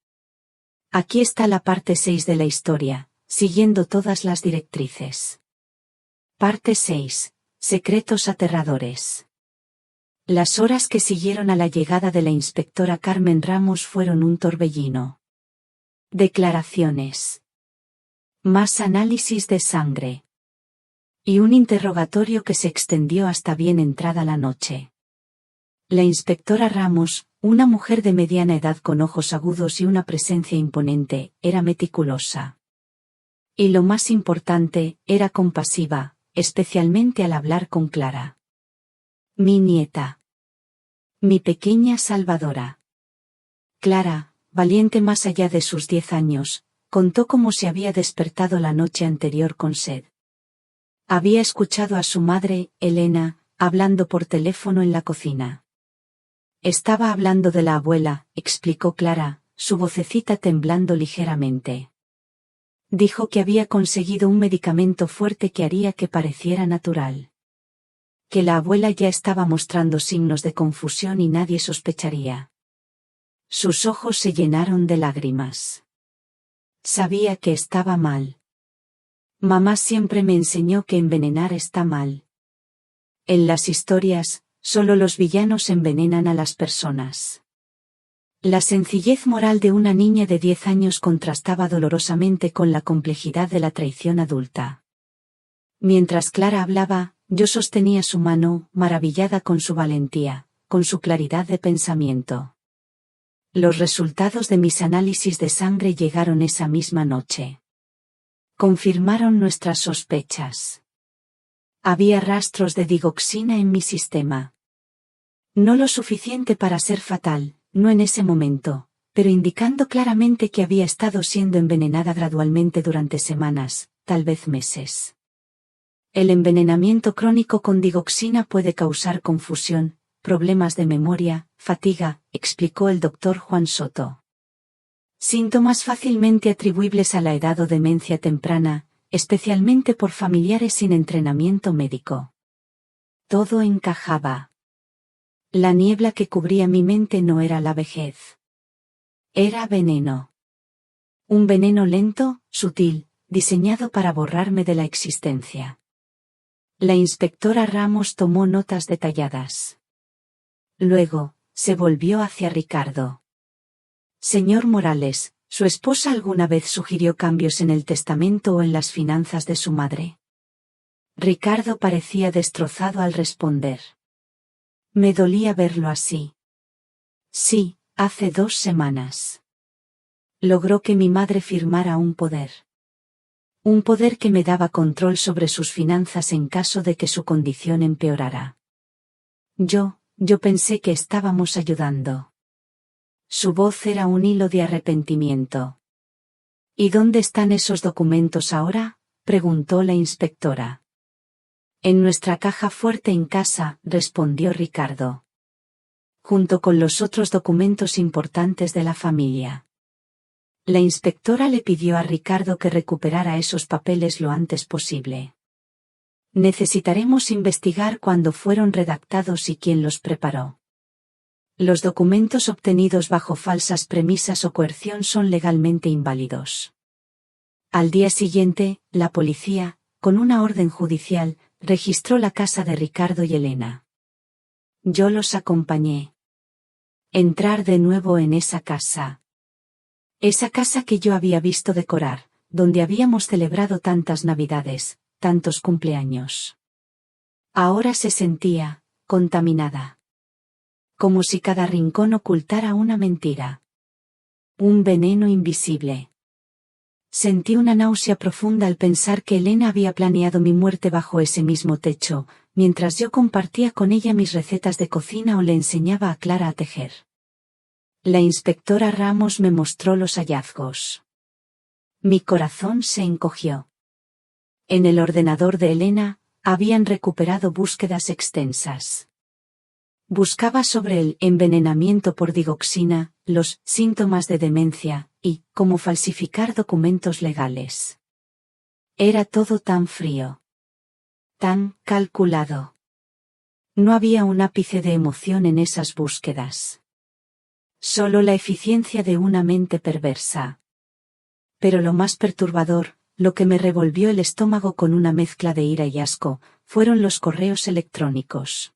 Aquí está la parte 6 de la historia, siguiendo todas las directrices. Parte 6. Secretos aterradores. Las horas que siguieron a la llegada de la inspectora Carmen Ramos fueron un torbellino. Declaraciones. Más análisis de sangre. Y un interrogatorio que se extendió hasta bien entrada la noche. La inspectora Ramos, una mujer de mediana edad con ojos agudos y una presencia imponente, era meticulosa. Y lo más importante, era compasiva, especialmente al hablar con Clara. Mi nieta. Mi pequeña salvadora. Clara, valiente más allá de sus 10 años, contó cómo se había despertado la noche anterior con sed. Había escuchado a su madre, Elena, hablando por teléfono en la cocina. Estaba hablando de la abuela, explicó Clara, su vocecita temblando ligeramente. Dijo que había conseguido un medicamento fuerte que haría que pareciera natural. Que la abuela ya estaba mostrando signos de confusión y nadie sospecharía. Sus ojos se llenaron de lágrimas. Sabía que estaba mal. Mamá siempre me enseñó que envenenar está mal. En las historias, solo los villanos envenenan a las personas. La sencillez moral de una niña de 10 años contrastaba dolorosamente con la complejidad de la traición adulta. Mientras Clara hablaba, yo sostenía su mano, maravillada con su valentía, con su claridad de pensamiento. Los resultados de mis análisis de sangre llegaron esa misma noche. Confirmaron nuestras sospechas. Había rastros de digoxina en mi sistema. No lo suficiente para ser fatal, no en ese momento, pero indicando claramente que había estado siendo envenenada gradualmente durante semanas, tal vez meses. El envenenamiento crónico con digoxina puede causar confusión, problemas de memoria, fatiga, explicó el doctor Juan Soto. Síntomas fácilmente atribuibles a la edad o demencia temprana, especialmente por familiares sin entrenamiento médico. Todo encajaba. La niebla que cubría mi mente no era la vejez. Era veneno. Un veneno lento, sutil, diseñado para borrarme de la existencia. La inspectora Ramos tomó notas detalladas. Luego, se volvió hacia Ricardo. Señor Morales, ¿su esposa alguna vez sugirió cambios en el testamento o en las finanzas de su madre? Ricardo parecía destrozado al responder. Me dolía verlo así. Sí, hace 2 semanas. Logró que mi madre firmara un poder. Un poder que me daba control sobre sus finanzas en caso de que su condición empeorara. Yo pensé que estábamos ayudando. Su voz era un hilo de arrepentimiento. ¿Y dónde están esos documentos ahora?, preguntó la inspectora. En nuestra caja fuerte en casa, respondió Ricardo. Junto con los otros documentos importantes de la familia. La inspectora le pidió a Ricardo que recuperara esos papeles lo antes posible. Necesitaremos investigar cuándo fueron redactados y quién los preparó. Los documentos obtenidos bajo falsas premisas o coerción son legalmente inválidos. Al día siguiente, la policía, con una orden judicial, registró la casa de Ricardo y Elena. Yo los acompañé. Entrar de nuevo en esa casa. Esa casa que yo había visto decorar, donde habíamos celebrado tantas Navidades, tantos cumpleaños. Ahora se sentía contaminada. Como si cada rincón ocultara una mentira. Un veneno invisible. Sentí una náusea profunda al pensar que Elena había planeado mi muerte bajo ese mismo techo, mientras yo compartía con ella mis recetas de cocina o le enseñaba a Clara a tejer. La inspectora Ramos me mostró los hallazgos. Mi corazón se encogió. En el ordenador de Elena, habían recuperado búsquedas extensas. Buscaba sobre el envenenamiento por digoxina, los síntomas de demencia, y cómo falsificar documentos legales. Era todo tan frío. Tan calculado. No había un ápice de emoción en esas búsquedas. Solo la eficiencia de una mente perversa. Pero lo más perturbador, lo que me revolvió el estómago con una mezcla de ira y asco, fueron los correos electrónicos.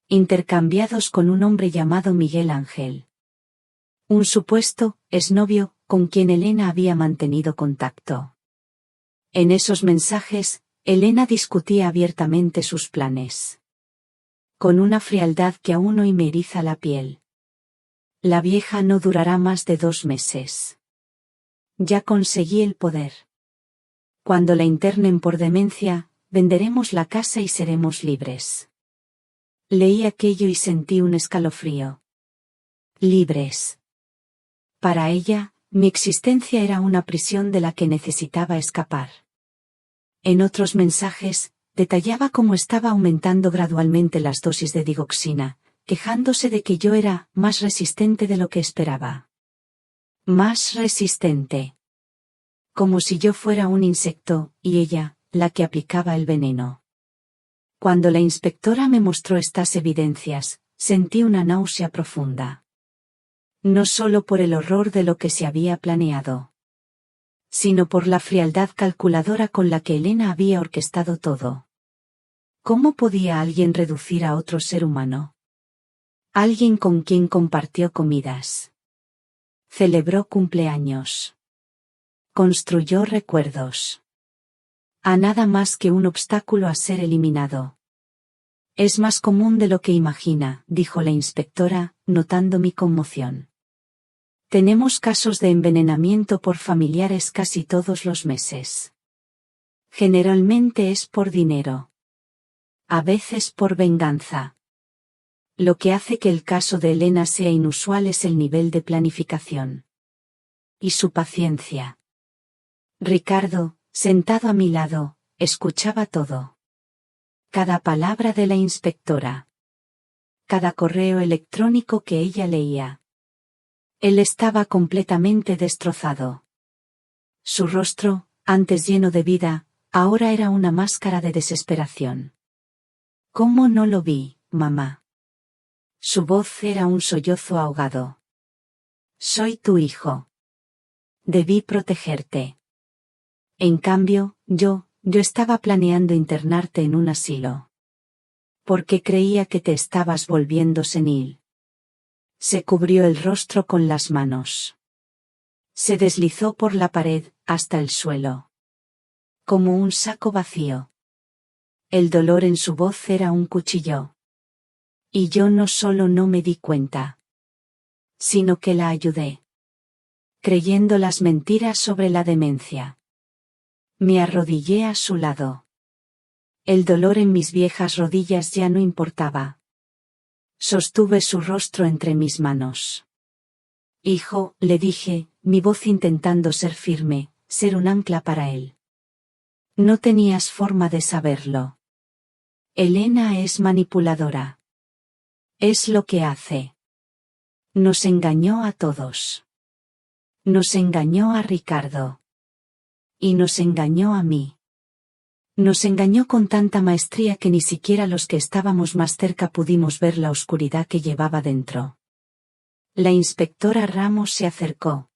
Intercambiados con un hombre llamado Miguel Ángel. Un supuesto exnovio con quien Elena había mantenido contacto. En esos mensajes, Elena discutía abiertamente sus planes. Con una frialdad que aún hoy me eriza la piel. La vieja no durará más de 2 meses. Ya conseguí el poder. Cuando la internen por demencia, venderemos la casa y seremos libres. Leí aquello y sentí un escalofrío. Libres. Para ella, mi existencia era una prisión de la que necesitaba escapar. En otros mensajes, detallaba cómo estaba aumentando gradualmente las dosis de digoxina, quejándose de que yo era más resistente de lo que esperaba. Más resistente. Como si yo fuera un insecto, y ella, la que aplicaba el veneno. Cuando la inspectora me mostró estas evidencias, sentí una náusea profunda. No solo por el horror de lo que se había planeado, sino por la frialdad calculadora con la que Elena había orquestado todo. ¿Cómo podía alguien reducir a otro ser humano? Alguien con quien compartió comidas. Celebró cumpleaños. Construyó recuerdos. A nada más que un obstáculo a ser eliminado. Es más común de lo que imagina, dijo la inspectora, notando mi conmoción. Tenemos casos de envenenamiento por familiares casi todos los meses. Generalmente es por dinero. A veces por venganza. Lo que hace que el caso de Elena sea inusual es el nivel de planificación. Y su paciencia. Ricardo, sentado a mi lado, escuchaba todo. Cada palabra de la inspectora. Cada correo electrónico que ella leía. Él estaba completamente destrozado. Su rostro, antes lleno de vida, ahora era una máscara de desesperación. ¿Cómo no lo vi, mamá? Su voz era un sollozo ahogado. Soy tu hijo. Debí protegerte. En cambio, yo estaba planeando internarte en un asilo. Porque creía que te estabas volviendo senil. Se cubrió el rostro con las manos. Se deslizó por la pared, hasta el suelo. Como un saco vacío. El dolor en su voz era un cuchillo. Y yo no solo no me di cuenta, sino que la ayudé. Creyendo las mentiras sobre la demencia. Me arrodillé a su lado. El dolor en mis viejas rodillas ya no importaba. Sostuve su rostro entre mis manos. Hijo, le dije, mi voz intentando ser firme, ser un ancla para él. No tenías forma de saberlo. Elena es manipuladora. Es lo que hace. Nos engañó a todos. Nos engañó a Ricardo. Y nos engañó a mí. Nos engañó con tanta maestría que ni siquiera los que estábamos más cerca pudimos ver la oscuridad que llevaba dentro. La inspectora Ramos se acercó.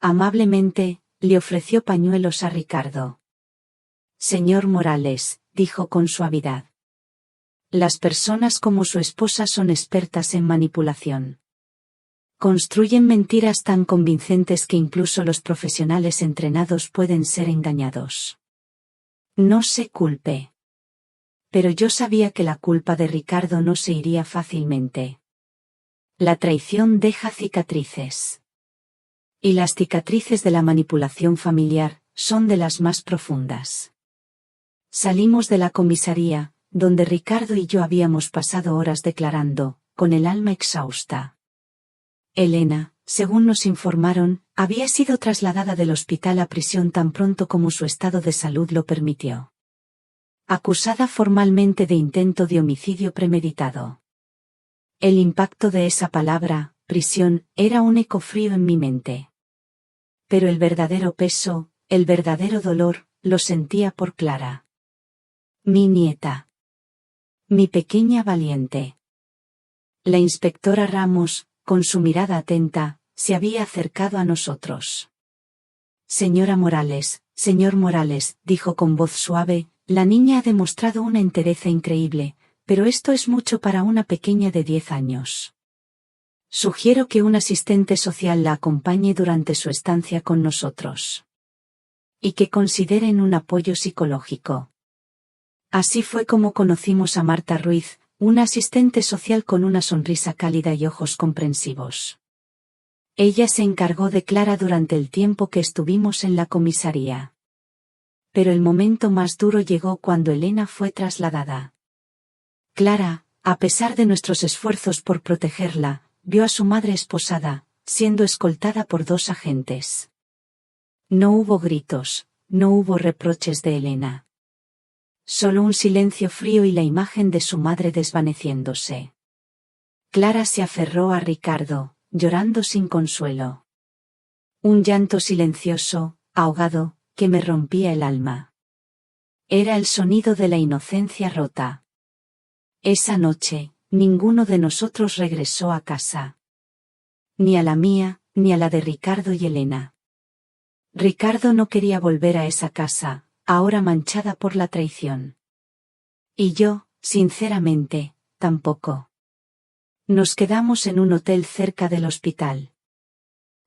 Amablemente, le ofreció pañuelos a Ricardo. Señor Morales, dijo con suavidad. Las personas como su esposa son expertas en manipulación. Construyen mentiras tan convincentes que incluso los profesionales entrenados pueden ser engañados. No se culpe. Pero yo sabía que la culpa de Ricardo no se iría fácilmente. La traición deja cicatrices. Y las cicatrices de la manipulación familiar son de las más profundas. Salimos de la comisaría, donde Ricardo y yo habíamos pasado horas declarando, con el alma exhausta. Elena, según nos informaron, había sido trasladada del hospital a prisión tan pronto como su estado de salud lo permitió. Acusada formalmente de intento de homicidio premeditado. El impacto de esa palabra, prisión, era un eco frío en mi mente. Pero el verdadero peso, el verdadero dolor, lo sentía por Clara. Mi nieta. Mi pequeña valiente. La inspectora Ramos, con su mirada atenta, se había acercado a nosotros. Señor Morales, dijo con voz suave, la niña ha demostrado una entereza increíble, pero esto es mucho para una pequeña de 10 años. Sugiero que un asistente social la acompañe durante su estancia con nosotros. Y que consideren un apoyo psicológico. Así fue como conocimos a Marta Ruiz, una asistente social con una sonrisa cálida y ojos comprensivos. Ella se encargó de Clara durante el tiempo que estuvimos en la comisaría. Pero el momento más duro llegó cuando Elena fue trasladada. Clara, a pesar de nuestros esfuerzos por protegerla, vio a su madre esposada, siendo escoltada por 2 agentes. No hubo gritos, no hubo reproches de Elena. Solo un silencio frío y la imagen de su madre desvaneciéndose. Clara se aferró a Ricardo, llorando sin consuelo. Un llanto silencioso, ahogado, que me rompía el alma. Era el sonido de la inocencia rota. Esa noche, ninguno de nosotros regresó a casa. Ni a la mía, ni a la de Ricardo y Elena. Ricardo no quería volver a esa casa, ahora manchada por la traición. Y yo, sinceramente, tampoco. Nos quedamos en un hotel cerca del hospital.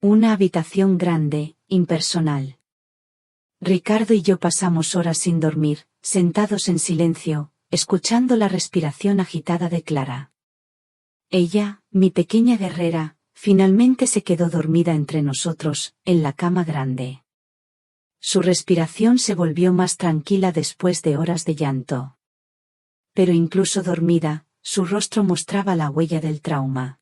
Una habitación grande, impersonal. Ricardo y yo pasamos horas sin dormir, sentados en silencio, escuchando la respiración agitada de Clara. Ella, mi pequeña guerrera, finalmente se quedó dormida entre nosotros, en la cama grande. Su respiración se volvió más tranquila después de horas de llanto. Pero incluso dormida, su rostro mostraba la huella del trauma.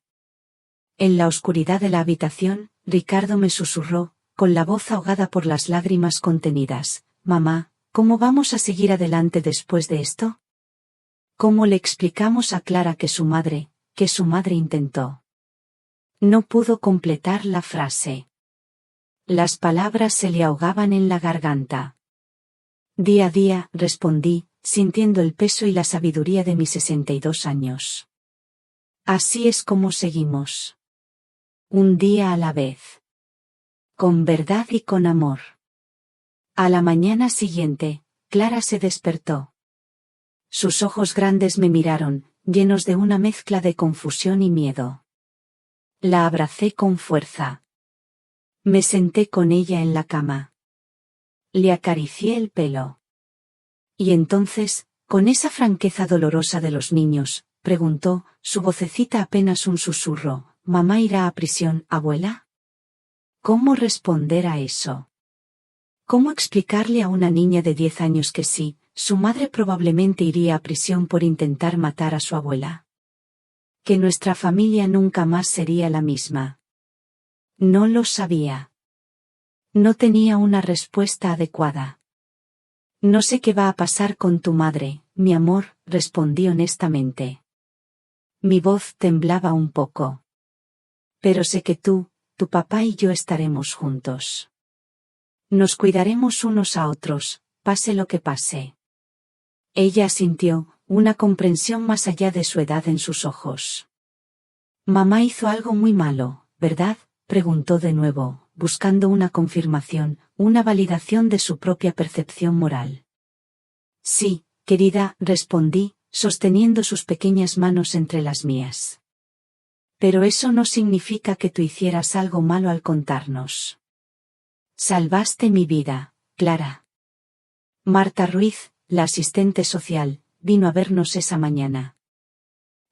En la oscuridad de la habitación, Ricardo me susurró, con la voz ahogada por las lágrimas contenidas: «Mamá, ¿cómo vamos a seguir adelante después de esto? ¿Cómo le explicamos a Clara que su madre intentó?» No pudo completar la frase. Las palabras se le ahogaban en la garganta. Día a día, respondí, sintiendo el peso y la sabiduría de mis 62 años. Así es como seguimos. Un día a la vez. Con verdad y con amor. A la mañana siguiente, Clara se despertó. Sus ojos grandes me miraron, llenos de una mezcla de confusión y miedo. La abracé con fuerza. Me senté con ella en la cama. Le acaricié el pelo. Y entonces, con esa franqueza dolorosa de los niños, preguntó, su vocecita apenas un susurro: «¿Mamá irá a prisión, abuela?» ¿Cómo responder a eso? ¿Cómo explicarle a una niña de 10 años que sí, su madre probablemente iría a prisión por intentar matar a su abuela? Que nuestra familia nunca más sería la misma. No lo sabía. No tenía una respuesta adecuada. «No sé qué va a pasar con tu madre, mi amor», respondí honestamente. Mi voz temblaba un poco. «Pero sé que tú, tu papá y yo estaremos juntos. Nos cuidaremos unos a otros, pase lo que pase». Ella asintió, una comprensión más allá de su edad en sus ojos. «Mamá hizo algo muy malo, ¿verdad?», preguntó de nuevo, buscando una confirmación, una validación de su propia percepción moral. «Sí, querida», respondí, sosteniendo sus pequeñas manos entre las mías. «Pero eso no significa que tú hicieras algo malo al contarnos. Salvaste mi vida, Clara». Marta Ruiz, la asistente social, vino a vernos esa mañana.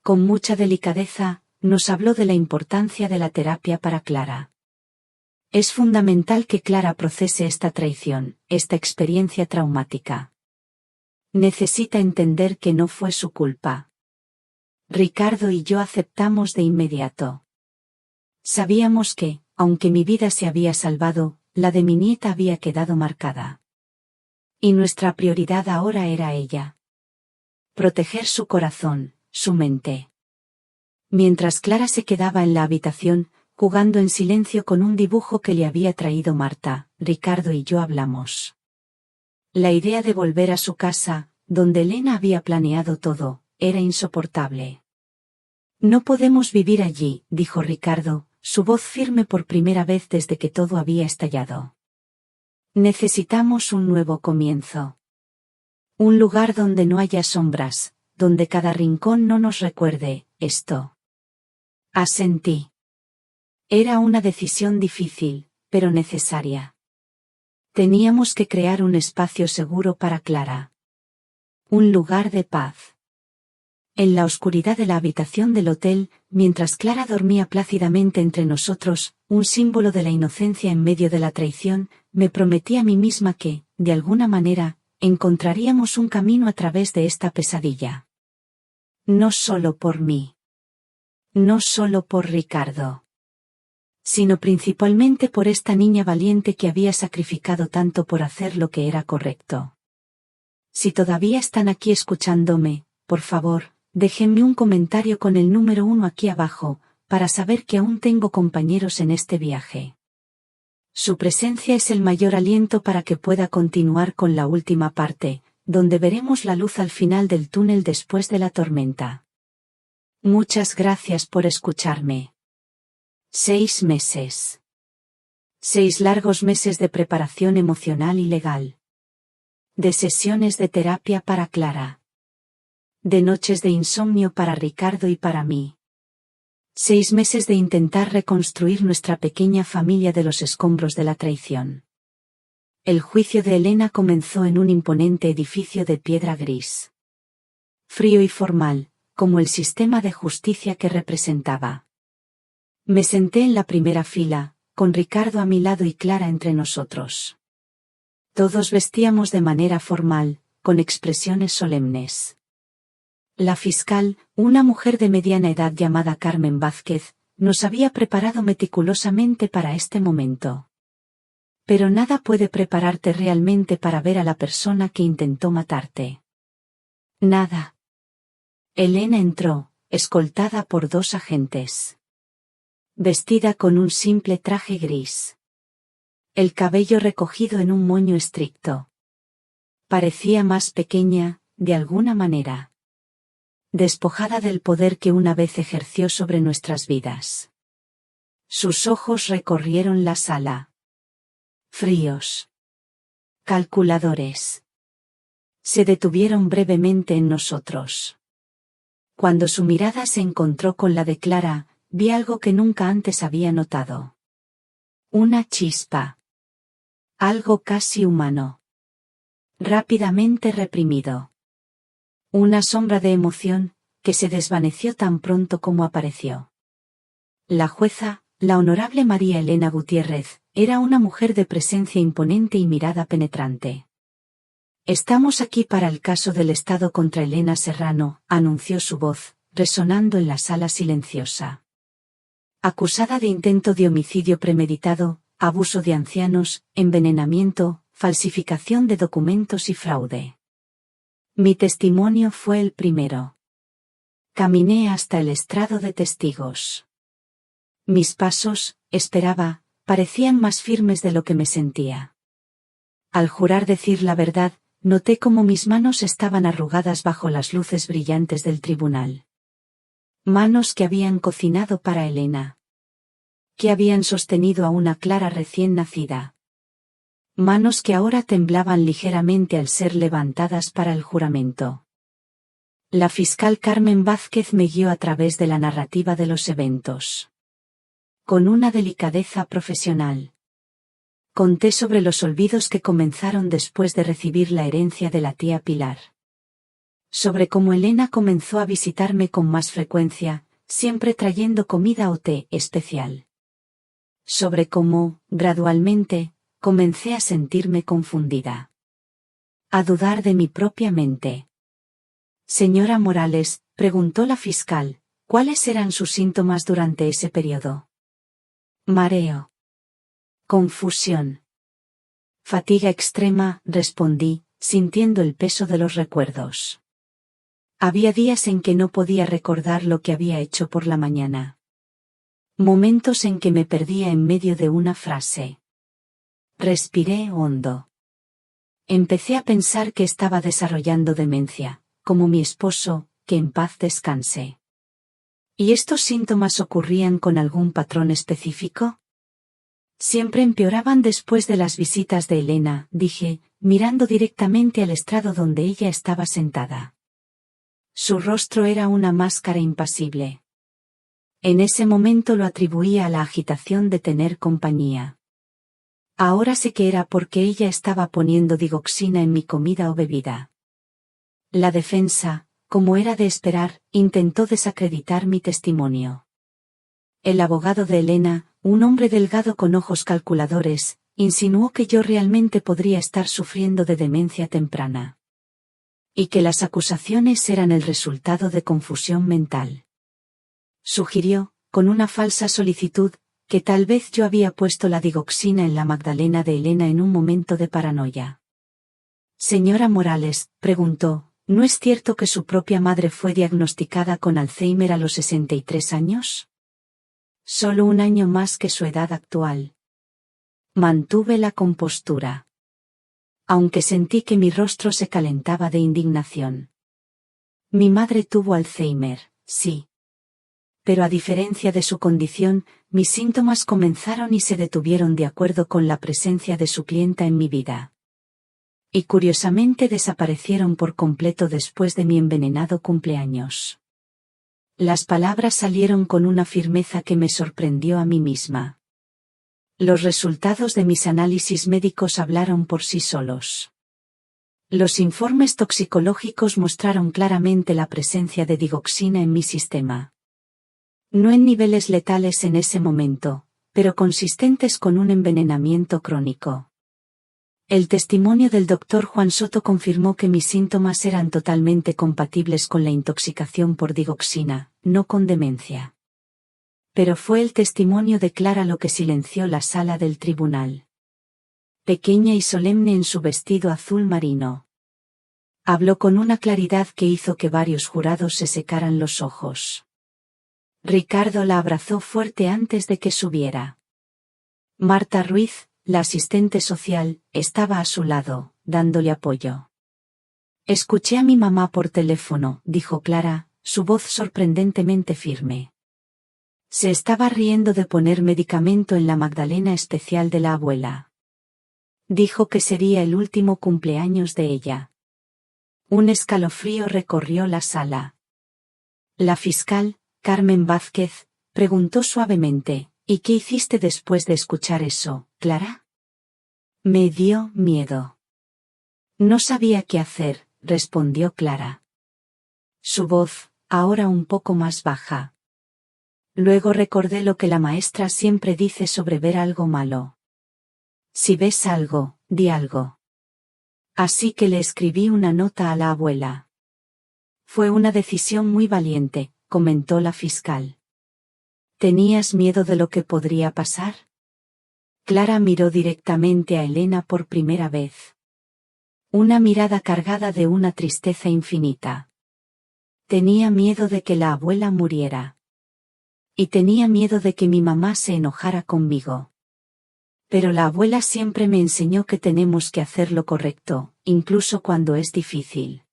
Con mucha delicadeza, nos habló de la importancia de la terapia para Clara. Es fundamental que Clara procese esta traición, esta experiencia traumática. Necesita entender que no fue su culpa. Ricardo y yo aceptamos de inmediato. Sabíamos que, aunque mi vida se había salvado, la de mi nieta había quedado marcada. Y nuestra prioridad ahora era ella. Proteger su corazón, su mente. Mientras Clara se quedaba en la habitación, jugando en silencio con un dibujo que le había traído Marta, Ricardo y yo hablamos. La idea de volver a su casa, donde Elena había planeado todo, era insoportable. «No podemos vivir allí», dijo Ricardo, su voz firme por primera vez desde que todo había estallado. «Necesitamos un nuevo comienzo. Un lugar donde no haya sombras, donde cada rincón no nos recuerde esto». Asentí. Era una decisión difícil, pero necesaria. Teníamos que crear un espacio seguro para Clara. Un lugar de paz. En la oscuridad de la habitación del hotel, mientras Clara dormía plácidamente entre nosotros, un símbolo de la inocencia en medio de la traición, me prometí a mí misma que, de alguna manera, encontraríamos un camino a través de esta pesadilla. No solo por mí. No solo por Ricardo. sino principalmente por esta niña valiente que había sacrificado tanto por hacer lo que era correcto. Si todavía están aquí escuchándome, por favor, déjenme un comentario con el número 1 aquí abajo, para saber que aún tengo compañeros en este viaje. Su presencia es el mayor aliento para que pueda continuar con la última parte, donde veremos la luz al final del túnel después de la tormenta. Muchas gracias por escucharme. 6 meses. 6 largos meses de preparación emocional y legal. De sesiones de terapia para Clara. De noches de insomnio para Ricardo y para mí. 6 meses de intentar reconstruir nuestra pequeña familia de los escombros de la traición. El juicio de Elena comenzó en un imponente edificio de piedra gris. Frío y formal, como el sistema de justicia que representaba. Me senté en la primera fila, con Ricardo a mi lado y Clara entre nosotros. Todos vestíamos de manera formal, con expresiones solemnes. La fiscal, una mujer de mediana edad llamada Carmen Vázquez, nos había preparado meticulosamente para este momento. Pero nada puede prepararte realmente para ver a la persona que intentó matarte. Nada. Elena entró, escoltada por 2 agentes. Vestida con un simple traje gris. El cabello recogido en un moño estricto. Parecía más pequeña, de alguna manera. Despojada del poder que una vez ejerció sobre nuestras vidas. Sus ojos recorrieron la sala. Fríos. Calculadores. Se detuvieron brevemente en nosotros. Cuando su mirada se encontró con la de Clara, vi algo que nunca antes había notado. Una chispa. Algo casi humano. Rápidamente reprimido. Una sombra de emoción, que se desvaneció tan pronto como apareció. La jueza, la honorable María Elena Gutiérrez, era una mujer de presencia imponente y mirada penetrante. Estamos aquí para el caso del Estado contra Elena Serrano, anunció su voz, resonando en la sala silenciosa. Acusada de intento de homicidio premeditado, abuso de ancianos, envenenamiento, falsificación de documentos y fraude. Mi testimonio fue el primero. Caminé hasta el estrado de testigos. Mis pasos, esperaba, parecían más firmes de lo que me sentía. Al jurar decir la verdad, noté cómo mis manos estaban arrugadas bajo las luces brillantes del tribunal. Manos que habían cocinado para Elena. Que habían sostenido a una Clara recién nacida. Manos que ahora temblaban ligeramente al ser levantadas para el juramento. La fiscal Carmen Vázquez me guió a través de la narrativa de los eventos. Con una delicadeza profesional. Conté sobre los olvidos que comenzaron después de recibir la herencia de la tía Pilar. Sobre cómo Elena comenzó a visitarme con más frecuencia, siempre trayendo comida o té especial. Sobre cómo, gradualmente, comencé a sentirme confundida. A dudar de mi propia mente. Señora Morales, preguntó la fiscal, ¿cuáles eran sus síntomas durante ese periodo? Mareo. Confusión. Fatiga extrema, respondí, sintiendo el peso de los recuerdos. Había días en que no podía recordar lo que había hecho por la mañana. Momentos en que me perdía en medio de una frase. Respiré hondo. Empecé a pensar que estaba desarrollando demencia, como mi esposo, que en paz descanse. ¿Y estos síntomas ocurrían con algún patrón específico? Siempre empeoraban después de las visitas de Elena, dije, mirando directamente al estrado donde ella estaba sentada. Su rostro era una máscara impasible. En ese momento lo atribuía a la agitación de tener compañía. Ahora sé que era porque ella estaba poniendo digoxina en mi comida o bebida. La defensa, como era de esperar, intentó desacreditar mi testimonio. El abogado de Elena, un hombre delgado con ojos calculadores, insinuó que yo realmente podría estar sufriendo de demencia temprana. Y que las acusaciones eran el resultado de confusión mental. Sugirió, con una falsa solicitud, que tal vez yo había puesto la digoxina en la Magdalena de Elena en un momento de paranoia. Señora Morales, preguntó, ¿no es cierto que su propia madre fue diagnosticada con Alzheimer a los 63 años? Solo un año más que su edad actual. Mantuve la compostura. Aunque sentí que mi rostro se calentaba de indignación. Mi madre tuvo Alzheimer, sí. Pero a diferencia de su condición, mis síntomas comenzaron y se detuvieron de acuerdo con la presencia de su clienta en mi vida. Y curiosamente desaparecieron por completo después de mi envenenado cumpleaños. Las palabras salieron con una firmeza que me sorprendió a mí misma. Los resultados de mis análisis médicos hablaron por sí solos. Los informes toxicológicos mostraron claramente la presencia de digoxina en mi sistema. No en niveles letales en ese momento, pero consistentes con un envenenamiento crónico. El testimonio del Dr. Juan Soto confirmó que mis síntomas eran totalmente compatibles con la intoxicación por digoxina, no con demencia. Pero fue el testimonio de Clara lo que silenció la sala del tribunal. Pequeña y solemne en su vestido azul marino. Habló con una claridad que hizo que varios jurados se secaran los ojos. Ricardo la abrazó fuerte antes de que subiera. Marta Ruiz, la asistente social, estaba a su lado, dándole apoyo. Escuché a mi mamá por teléfono, dijo Clara, su voz sorprendentemente firme. Se estaba riendo de poner medicamento en la Magdalena especial de la abuela. Dijo que sería el último cumpleaños de ella. Un escalofrío recorrió la sala. La fiscal, Carmen Vázquez, preguntó suavemente, ¿y qué hiciste después de escuchar eso, Clara? Me dio miedo. No sabía qué hacer, respondió Clara. Su voz, ahora un poco más baja. Luego recordé lo que la maestra siempre dice sobre ver algo malo. Si ves algo, di algo. Así que le escribí una nota a la abuela. Fue una decisión muy valiente, comentó la fiscal. ¿Tenías miedo de lo que podría pasar? Clara miró directamente a Elena por primera vez. Una mirada cargada de una tristeza infinita. Tenía miedo de que la abuela muriera. Y tenía miedo de que mi mamá se enojara conmigo. Pero la abuela siempre me enseñó que tenemos que hacer lo correcto, incluso cuando es difícil.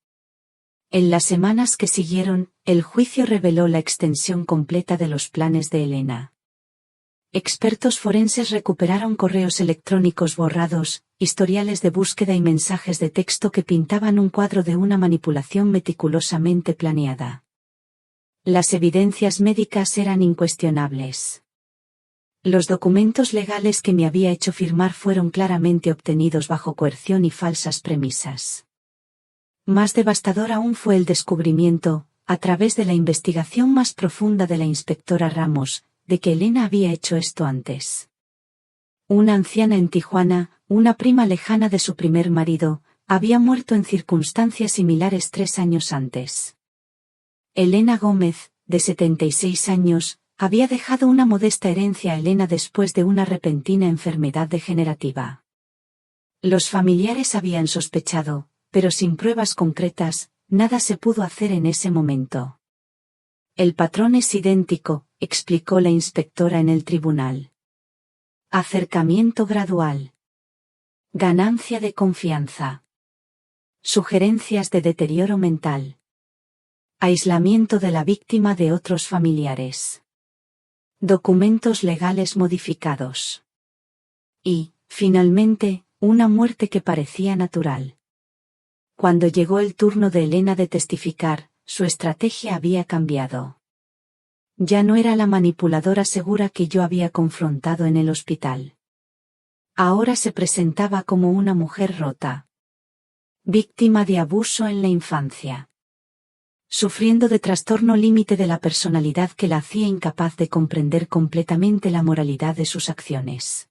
En las semanas que siguieron, el juicio reveló la extensión completa de los planes de Elena. Expertos forenses recuperaron correos electrónicos borrados, historiales de búsqueda y mensajes de texto que pintaban un cuadro de una manipulación meticulosamente planeada. Las evidencias médicas eran incuestionables. Los documentos legales que me había hecho firmar fueron claramente obtenidos bajo coerción y falsas premisas. Más devastador aún fue el descubrimiento, a través de la investigación más profunda de la inspectora Ramos, de que Elena había hecho esto antes. Una anciana en Tijuana, una prima lejana de su primer marido, había muerto en circunstancias similares 3 años antes. Elena Gómez, de 76 años, había dejado una modesta herencia a Elena después de una repentina enfermedad degenerativa. Los familiares habían sospechado, pero sin pruebas concretas, nada se pudo hacer en ese momento. El patrón es idéntico, explicó la inspectora en el tribunal. Acercamiento gradual. Ganancia de confianza. Sugerencias de deterioro mental. Aislamiento de la víctima de otros familiares. Documentos legales modificados. Y, finalmente, una muerte que parecía natural. Cuando llegó el turno de Elena de testificar, su estrategia había cambiado. Ya no era la manipuladora segura que yo había confrontado en el hospital. Ahora se presentaba como una mujer rota. Víctima de abuso en la infancia. Sufriendo de trastorno límite de la personalidad que la hacía incapaz de comprender completamente la moralidad de sus acciones.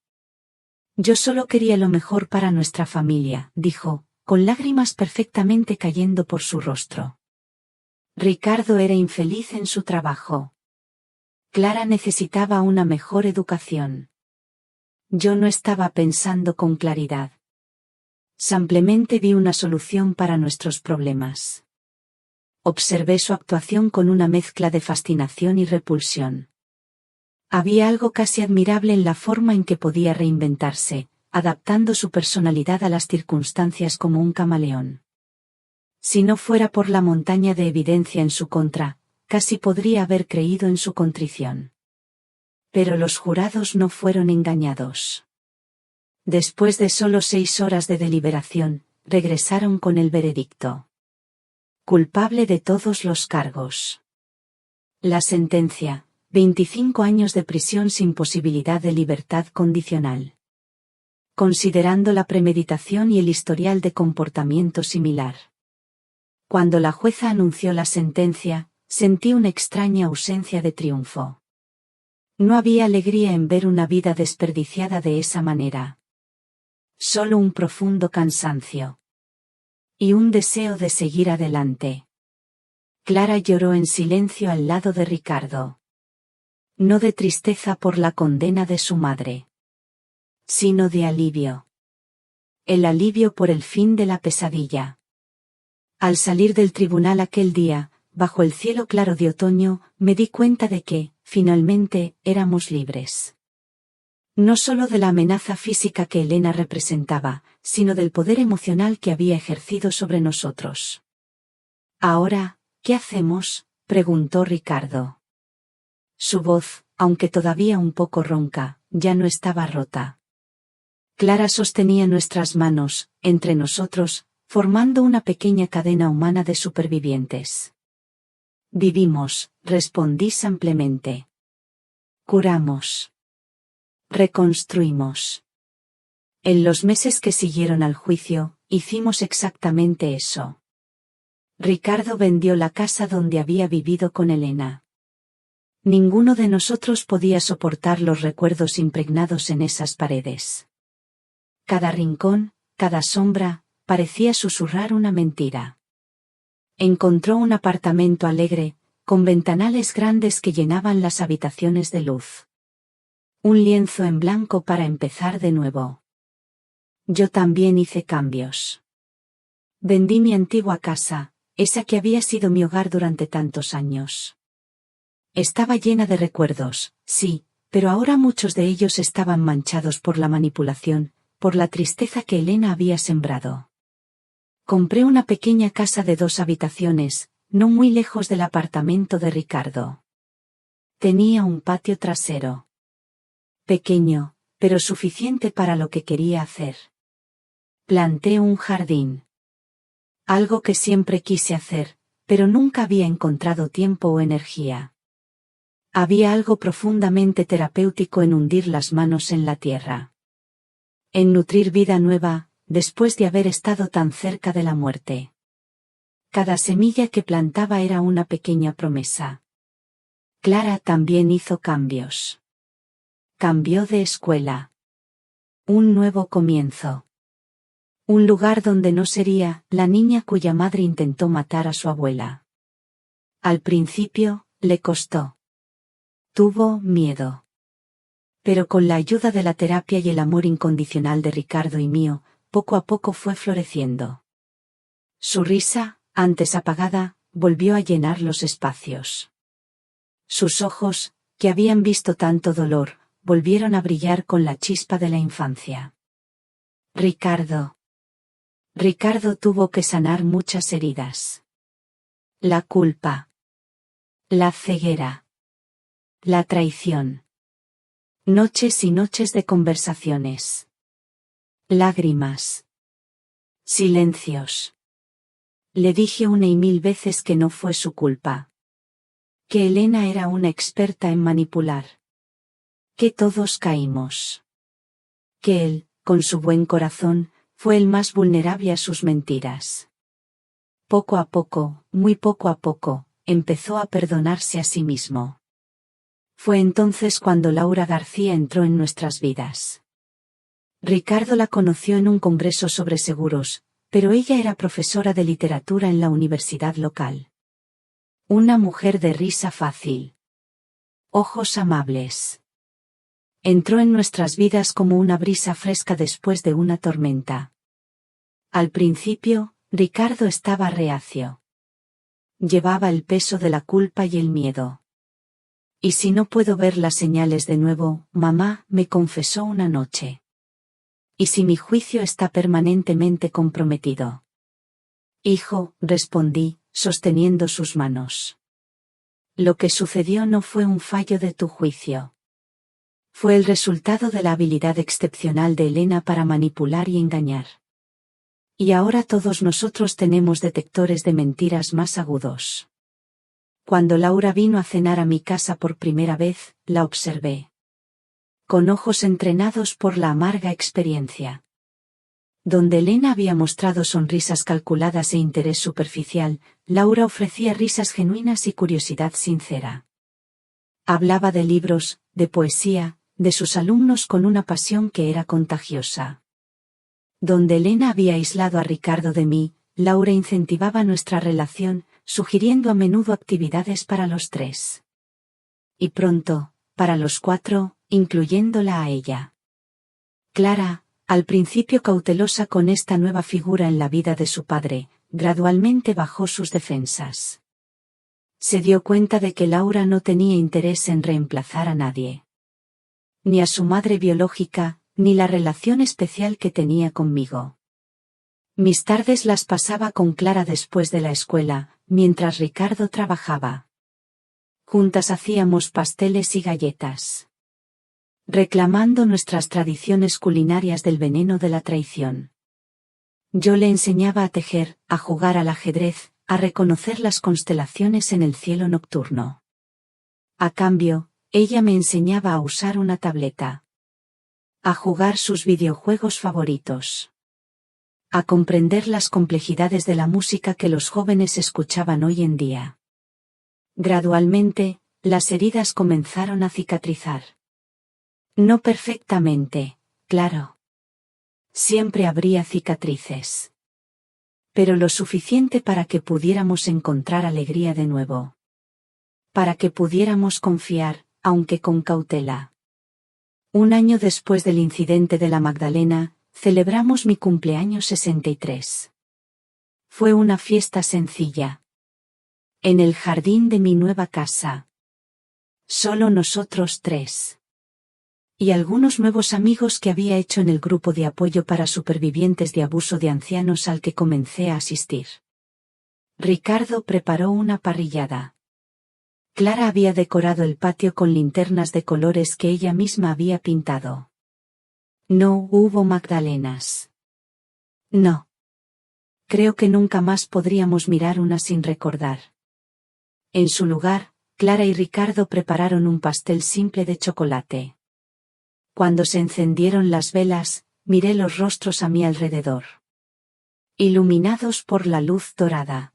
Yo solo quería lo mejor para nuestra familia, dijo, con lágrimas perfectamente cayendo por su rostro. Ricardo era infeliz en su trabajo. Clara necesitaba una mejor educación. Yo no estaba pensando con claridad. Simplemente vi una solución para nuestros problemas. Observé su actuación con una mezcla de fascinación y repulsión. Había algo casi admirable en la forma en que podía reinventarse, adaptando su personalidad a las circunstancias como un camaleón. Si no fuera por la montaña de evidencia en su contra, casi podría haber creído en su contrición. Pero los jurados no fueron engañados. Después de solo 6 horas de deliberación, regresaron con el veredicto. Culpable de todos los cargos. La sentencia: 25 años de prisión sin posibilidad de libertad condicional. Considerando la premeditación y el historial de comportamiento similar. Cuando la jueza anunció la sentencia, sentí una extraña ausencia de triunfo. No había alegría en ver una vida desperdiciada de esa manera. Solo un profundo cansancio. Y un deseo de seguir adelante. Clara lloró en silencio al lado de Ricardo. No de tristeza por la condena de su madre. Sino de alivio. El alivio por el fin de la pesadilla. Al salir del tribunal aquel día, bajo el cielo claro de otoño, me di cuenta de que, finalmente, éramos libres. No solo de la amenaza física que Elena representaba, sino del poder emocional que había ejercido sobre nosotros. Ahora, ¿qué hacemos?, preguntó Ricardo. Su voz, aunque todavía un poco ronca, ya no estaba rota. Clara sostenía nuestras manos, entre nosotros, formando una pequeña cadena humana de supervivientes. Vivimos, respondí simplemente. Curamos. Reconstruimos. En los meses que siguieron al juicio, hicimos exactamente eso. Ricardo vendió la casa donde había vivido con Elena. Ninguno de nosotros podía soportar los recuerdos impregnados en esas paredes. Cada rincón, cada sombra, parecía susurrar una mentira. Encontró un apartamento alegre, con ventanales grandes que llenaban las habitaciones de luz. Un lienzo en blanco para empezar de nuevo. Yo también hice cambios. Vendí mi antigua casa, esa que había sido mi hogar durante tantos años. Estaba llena de recuerdos, sí, pero ahora muchos de ellos estaban manchados por la manipulación, por la tristeza que Elena había sembrado. Compré una pequeña casa de 2 habitaciones, no muy lejos del apartamento de Ricardo. Tenía un patio trasero. Pequeño, pero suficiente para lo que quería hacer. Planté un jardín. Algo que siempre quise hacer, pero nunca había encontrado tiempo o energía. Había algo profundamente terapéutico en hundir las manos en la tierra. En nutrir vida nueva, después de haber estado tan cerca de la muerte. Cada semilla que plantaba era una pequeña promesa. Clara también hizo cambios. Cambió de escuela. Un nuevo comienzo. Un lugar donde no sería la niña cuya madre intentó matar a su abuela. Al principio, le costó. Tuvo miedo. Pero con la ayuda de la terapia y el amor incondicional de Ricardo y mío, poco a poco fue floreciendo. Su risa, antes apagada, volvió a llenar los espacios. Sus ojos, que habían visto tanto dolor, volvieron a brillar con la chispa de la infancia. Ricardo tuvo que sanar muchas heridas. La culpa. La ceguera. La traición. Noches y noches de conversaciones. Lágrimas. Silencios. Le dije 1 y 1000 veces que no fue su culpa. Que Elena era una experta en manipular. Que todos caímos. Que él, con su buen corazón, fue el más vulnerable a sus mentiras. Poco a poco, muy poco a poco, empezó a perdonarse a sí mismo. Fue entonces cuando Laura García entró en nuestras vidas. Ricardo la conoció en un congreso sobre seguros, pero ella era profesora de literatura en la universidad local. Una mujer de risa fácil. ojos amables. Entró en nuestras vidas como una brisa fresca después de una tormenta. Al principio, Ricardo estaba reacio. Llevaba el peso de la culpa y el miedo. «¿Y si no puedo ver las señales de nuevo, mamá?», me confesó una noche. «¿Y si mi juicio está permanentemente comprometido?». «Hijo», respondí, sosteniendo sus manos. «Lo que sucedió no fue un fallo de tu juicio. Fue el resultado de la habilidad excepcional de Elena para manipular y engañar. Y ahora todos nosotros tenemos detectores de mentiras más agudos». Cuando Laura vino a cenar a mi casa por primera vez, la observé. Con ojos entrenados por la amarga experiencia. Donde Elena había mostrado sonrisas calculadas e interés superficial, Laura ofrecía risas genuinas y curiosidad sincera. Hablaba de libros, de poesía, de sus alumnos con una pasión que era contagiosa. Donde Elena había aislado a Ricardo de mí, Laura incentivaba nuestra relación, sugiriendo a menudo actividades para los tres. Y pronto, para los cuatro, incluyéndola a ella. Clara, al principio cautelosa con esta nueva figura en la vida de su padre, gradualmente bajó sus defensas. Se dio cuenta de que Laura no tenía interés en reemplazar a nadie. Ni a su madre biológica, ni la relación especial que tenía conmigo. Mis tardes las pasaba con Clara después de la escuela, mientras Ricardo trabajaba. Juntas hacíamos pasteles y galletas. Reclamando nuestras tradiciones culinarias del veneno de la traición. Yo le enseñaba a tejer, a jugar al ajedrez, a reconocer las constelaciones en el cielo nocturno. A cambio, ella me enseñaba a usar una tableta. A jugar sus videojuegos favoritos. A comprender las complejidades de la música que los jóvenes escuchaban hoy en día. Gradualmente, las heridas comenzaron a cicatrizar. No perfectamente, claro. Siempre habría cicatrices. Pero lo suficiente para que pudiéramos encontrar alegría de nuevo. Para que pudiéramos confiar, aunque con cautela. Un año después del incidente de la Magdalena, celebramos mi cumpleaños 63. Fue una fiesta sencilla. En el jardín de mi nueva casa. Solo nosotros tres. Y algunos nuevos amigos que había hecho en el grupo de apoyo para supervivientes de abuso de ancianos al que comencé a asistir. Ricardo preparó una parrillada. Clara había decorado el patio con linternas de colores que ella misma había pintado. No hubo magdalenas. No. Creo que nunca más podríamos mirar una sin recordar. En su lugar, Clara y Ricardo prepararon un pastel simple de chocolate. Cuando se encendieron las velas, miré los rostros a mi alrededor. Iluminados por la luz dorada.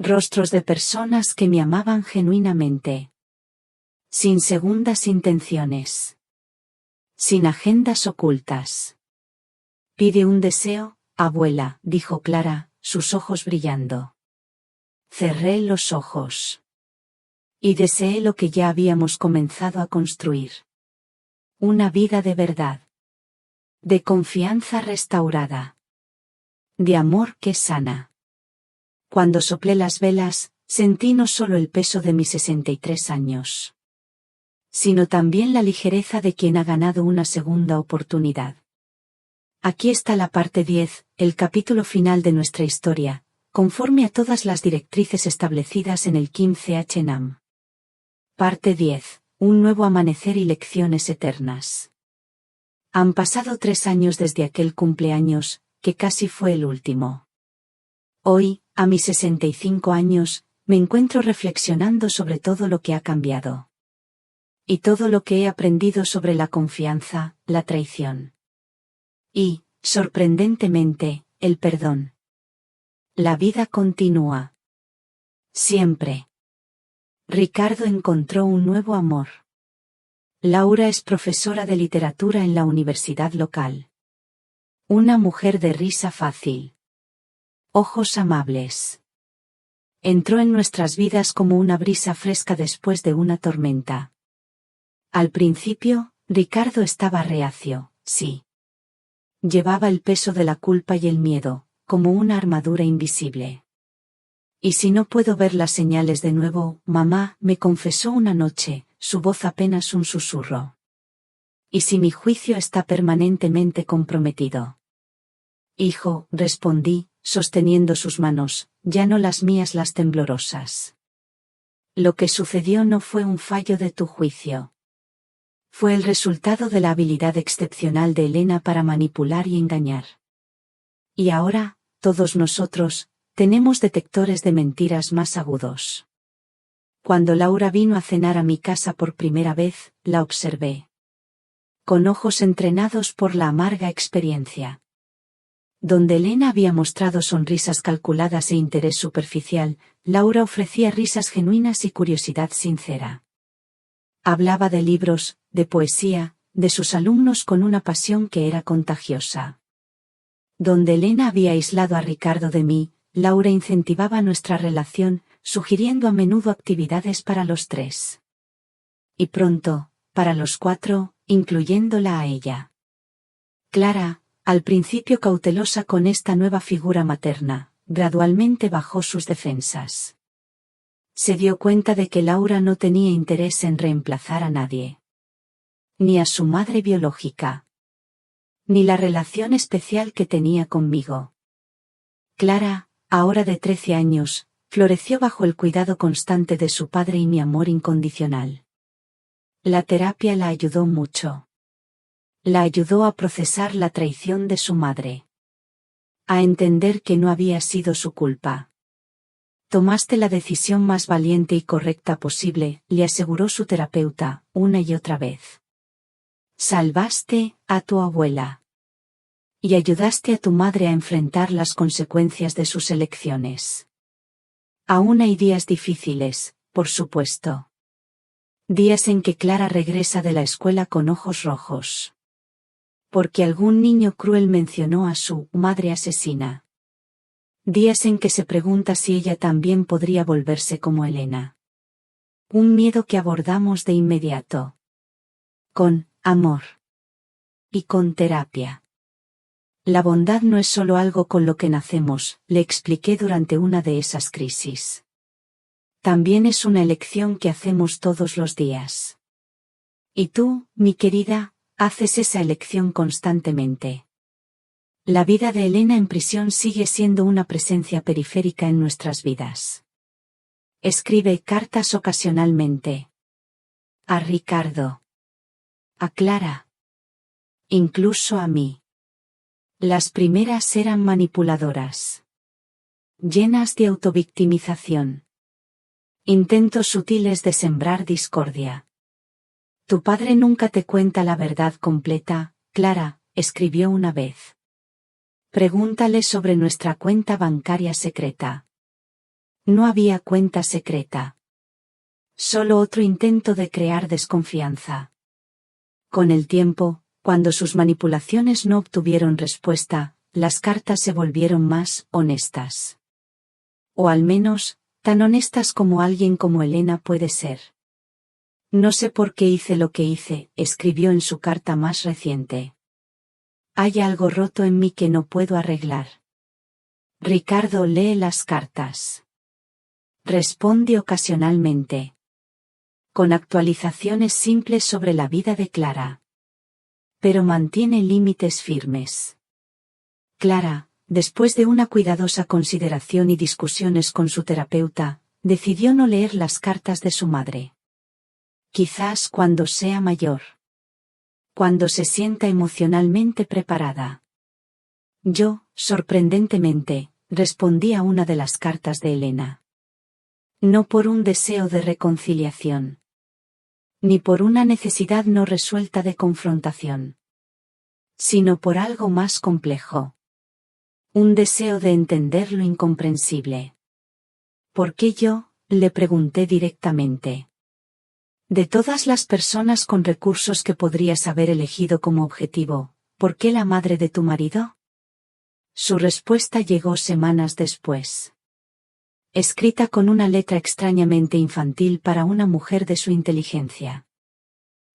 Rostros de personas que me amaban genuinamente. Sin segundas intenciones. Sin agendas ocultas. Pide un deseo, abuela, dijo Clara, sus ojos brillando. Cerré los ojos. Y deseé lo que ya habíamos comenzado a construir. Una vida de verdad. De confianza restaurada. De amor que sana. Cuando soplé las velas, sentí no solo el peso de mis 63 años. Sino también la ligereza de quien ha ganado una segunda oportunidad. Aquí está la parte 10, el capítulo final de nuestra historia, conforme a todas las directrices establecidas en el 15H NAM. Parte 10, un nuevo amanecer y lecciones eternas. Han pasado 3 años desde aquel cumpleaños, que casi fue el último. Hoy, a mis 65 años, me encuentro reflexionando sobre todo lo que ha cambiado. Y todo lo que he aprendido sobre la confianza, la traición. Y, sorprendentemente, el perdón. La vida continúa. Siempre. Ricardo encontró un nuevo amor. Laura es profesora de literatura en la universidad local. Una mujer de risa fácil. Ojos amables. Entró en nuestras vidas como una brisa fresca después de una tormenta. Al principio, Ricardo estaba reacio, sí. Llevaba el peso de la culpa y el miedo, como una armadura invisible. ¿Y si no puedo ver las señales de nuevo, mamá?, me confesó una noche, su voz apenas un susurro. ¿Y si mi juicio está permanentemente comprometido? Hijo, respondí, sosteniendo sus manos, ya no las mías, las temblorosas. Lo que sucedió no fue un fallo de tu juicio. Fue el resultado de la habilidad excepcional de Elena para manipular y engañar. Y ahora, todos nosotros, tenemos detectores de mentiras más agudos. Cuando Laura vino a cenar a mi casa por primera vez, la observé. Con ojos entrenados por la amarga experiencia. Donde Elena había mostrado sonrisas calculadas e interés superficial, Laura ofrecía risas genuinas y curiosidad sincera. Hablaba de libros, de poesía, de sus alumnos con una pasión que era contagiosa. Donde Elena había aislado a Ricardo de mí, Laura incentivaba nuestra relación, sugiriendo a menudo actividades para los tres. Y pronto, para los cuatro, incluyéndola a ella. Clara, al principio cautelosa con esta nueva figura materna, gradualmente bajó sus defensas. Se dio cuenta de que Laura no tenía interés en reemplazar a nadie. Ni a su madre biológica. Ni la relación especial que tenía conmigo. Clara, ahora de 13 años, floreció bajo el cuidado constante de su padre y mi amor incondicional. La terapia la ayudó mucho. La ayudó a procesar la traición de su madre. A entender que no había sido su culpa. Tomaste la decisión más valiente y correcta posible, le aseguró su terapeuta, una y otra vez. Salvaste a tu abuela. Y ayudaste a tu madre a enfrentar las consecuencias de sus elecciones. Aún hay días difíciles, por supuesto. Días en que Clara regresa de la escuela con ojos rojos. Porque algún niño cruel mencionó a su madre asesina. Días en que se pregunta si ella también podría volverse como Elena. Un miedo que abordamos de inmediato. Con amor. Y con terapia. La bondad no es solo algo con lo que nacemos, le expliqué durante una de esas crisis. También es una elección que hacemos todos los días. Y tú, mi querida, haces esa elección constantemente. La vida de Elena en prisión sigue siendo una presencia periférica en nuestras vidas. Escribe cartas ocasionalmente. A Ricardo. A Clara. Incluso a mí. Las primeras eran manipuladoras. Llenas de autovictimización. Intentos sutiles de sembrar discordia. Tu padre nunca te cuenta la verdad completa, Clara, escribió una vez. Pregúntale sobre nuestra cuenta bancaria secreta. No había cuenta secreta. Solo otro intento de crear desconfianza. Con el tiempo, cuando sus manipulaciones no obtuvieron respuesta, las cartas se volvieron más honestas. O al menos, tan honestas como alguien como Elena puede ser. No sé por qué hice lo que hice, escribió en su carta más reciente. Hay algo roto en mí que no puedo arreglar. Ricardo lee las cartas. Responde ocasionalmente. Con actualizaciones simples sobre la vida de Clara. Pero mantiene límites firmes. Clara, después de una cuidadosa consideración y discusiones con su terapeuta, decidió no leer las cartas de su madre. Quizás cuando sea mayor. Cuando se sienta emocionalmente preparada. Yo, sorprendentemente, respondí a una de las cartas de Elena. No por un deseo de reconciliación. Ni por una necesidad no resuelta de confrontación. Sino por algo más complejo. Un deseo de entender lo incomprensible. ¿Por qué yo?, le pregunté directamente. De todas las personas con recursos que podrías haber elegido como objetivo, ¿por qué la madre de tu marido? Su respuesta llegó semanas después. Escrita con una letra extrañamente infantil para una mujer de su inteligencia.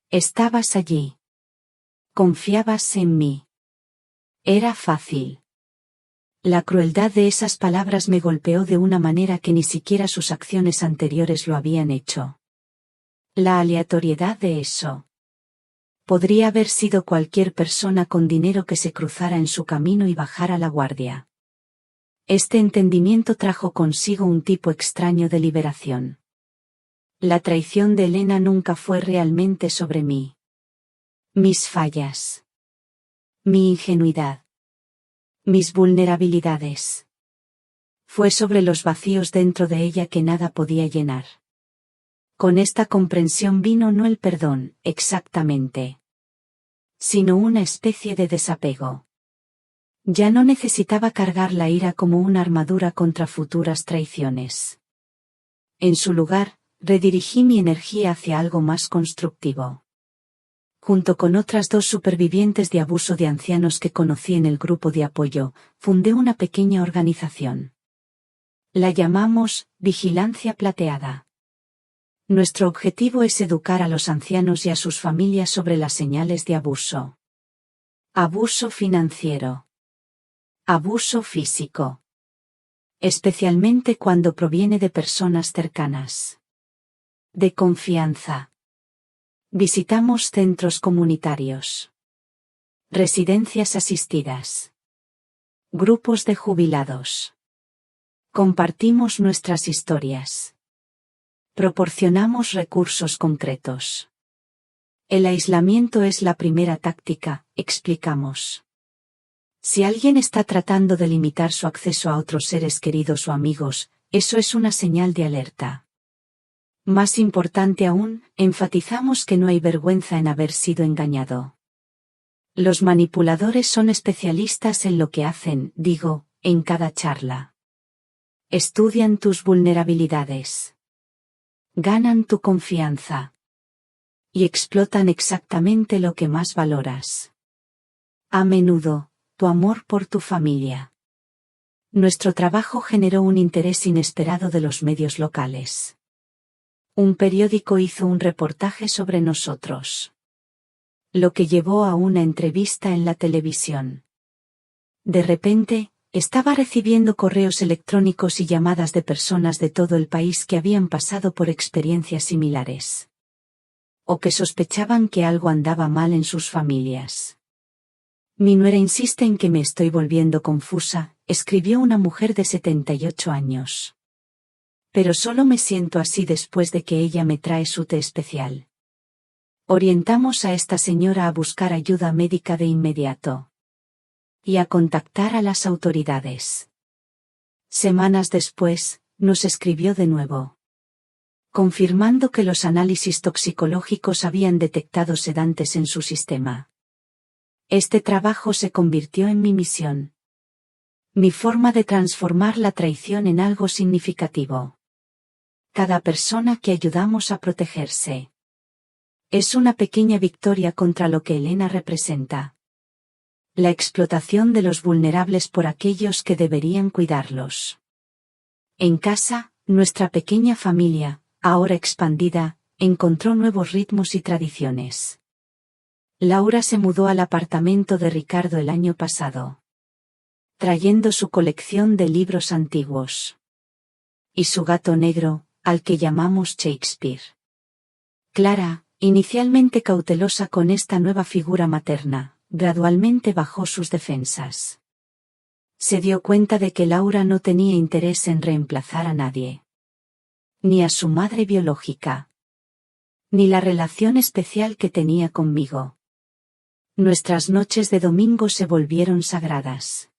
Estabas allí. Confiabas en mí. Era fácil. La crueldad de esas palabras me golpeó de una manera que ni siquiera sus acciones anteriores lo habían hecho. La aleatoriedad de eso. Podría haber sido cualquier persona con dinero que se cruzara en su camino y bajara la guardia. Este entendimiento trajo consigo un tipo extraño de liberación. La traición de Elena nunca fue realmente sobre mí. Mis fallas. Mi ingenuidad. Mis vulnerabilidades. Fue sobre los vacíos dentro de ella que nada podía llenar. Con esta comprensión vino no el perdón, exactamente, sino una especie de desapego. Ya no necesitaba cargar la ira como una armadura contra futuras traiciones. En su lugar, redirigí mi energía hacia algo más constructivo. Junto con otras 2 supervivientes de abuso de ancianos que conocí en el grupo de apoyo, fundé una pequeña organización. La llamamos Vigilancia Plateada. Nuestro objetivo es educar a los ancianos y a sus familias sobre las señales de abuso. Abuso financiero. Abuso físico. Especialmente cuando proviene de personas cercanas. De confianza. Visitamos centros comunitarios. Residencias asistidas. Grupos de jubilados. Compartimos nuestras historias. Proporcionamos recursos concretos. El aislamiento es la primera táctica, explicamos. Si alguien está tratando de limitar su acceso a otros seres queridos o amigos, eso es una señal de alerta. Más importante aún, enfatizamos que no hay vergüenza en haber sido engañado. Los manipuladores son especialistas en lo que hacen, digo, en cada charla. Estudian tus vulnerabilidades. Ganan tu confianza. Y explotan exactamente lo que más valoras. A menudo, tu amor por tu familia. Nuestro trabajo generó un interés inesperado de los medios locales. Un periódico hizo un reportaje sobre nosotros. Lo que llevó a una entrevista en la televisión. De repente, estaba recibiendo correos electrónicos y llamadas de personas de todo el país que habían pasado por experiencias similares. O que sospechaban que algo andaba mal en sus familias. Mi nuera insiste en que me estoy volviendo confusa, escribió una mujer de 78 años. Pero solo me siento así después de que ella me trae su té especial. Orientamos a esta señora a buscar ayuda médica de inmediato. Y a contactar a las autoridades. Semanas después, nos escribió de nuevo. Confirmando que los análisis toxicológicos habían detectado sedantes en su sistema. Este trabajo se convirtió en mi misión. Mi forma de transformar la traición en algo significativo. Cada persona que ayudamos a protegerse. Es una pequeña victoria contra lo que Elena representa. La explotación de los vulnerables por aquellos que deberían cuidarlos. En casa, nuestra pequeña familia, ahora expandida, encontró nuevos ritmos y tradiciones. Laura se mudó al apartamento de Ricardo el año pasado. Trayendo su colección de libros antiguos. Y su gato negro, al que llamamos Shakespeare. Clara, inicialmente cautelosa con esta nueva figura materna, gradualmente bajó sus defensas. Se dio cuenta de que Laura no tenía interés en reemplazar a nadie. Ni a su madre biológica. Ni la relación especial que tenía conmigo. Nuestras noches de domingo se volvieron sagradas.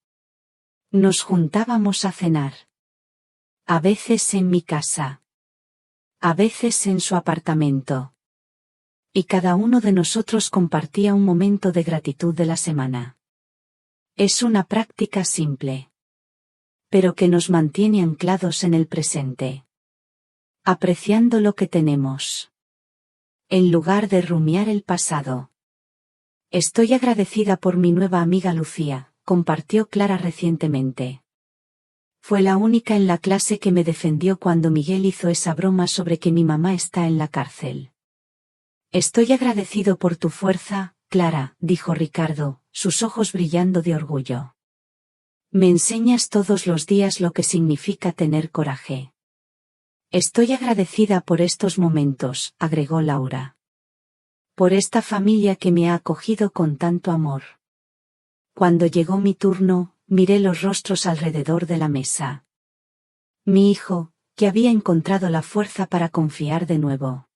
Nos juntábamos a cenar. A veces en mi casa. A veces en su apartamento. Y cada uno de nosotros compartía un momento de gratitud de la semana. Es una práctica simple. Pero que nos mantiene anclados en el presente. Apreciando lo que tenemos. En lugar de rumiar el pasado. Estoy agradecida por mi nueva amiga Lucía, compartió Clara recientemente. Fue la única en la clase que me defendió cuando Miguel hizo esa broma sobre que mi mamá está en la cárcel. Estoy agradecido por tu fuerza, Clara, dijo Ricardo, sus ojos brillando de orgullo. Me enseñas todos los días lo que significa tener coraje. Estoy agradecida por estos momentos, agregó Laura. Por esta familia que me ha acogido con tanto amor. Cuando llegó mi turno, miré los rostros alrededor de la mesa. Mi hijo, que había encontrado la fuerza para confiar de nuevo.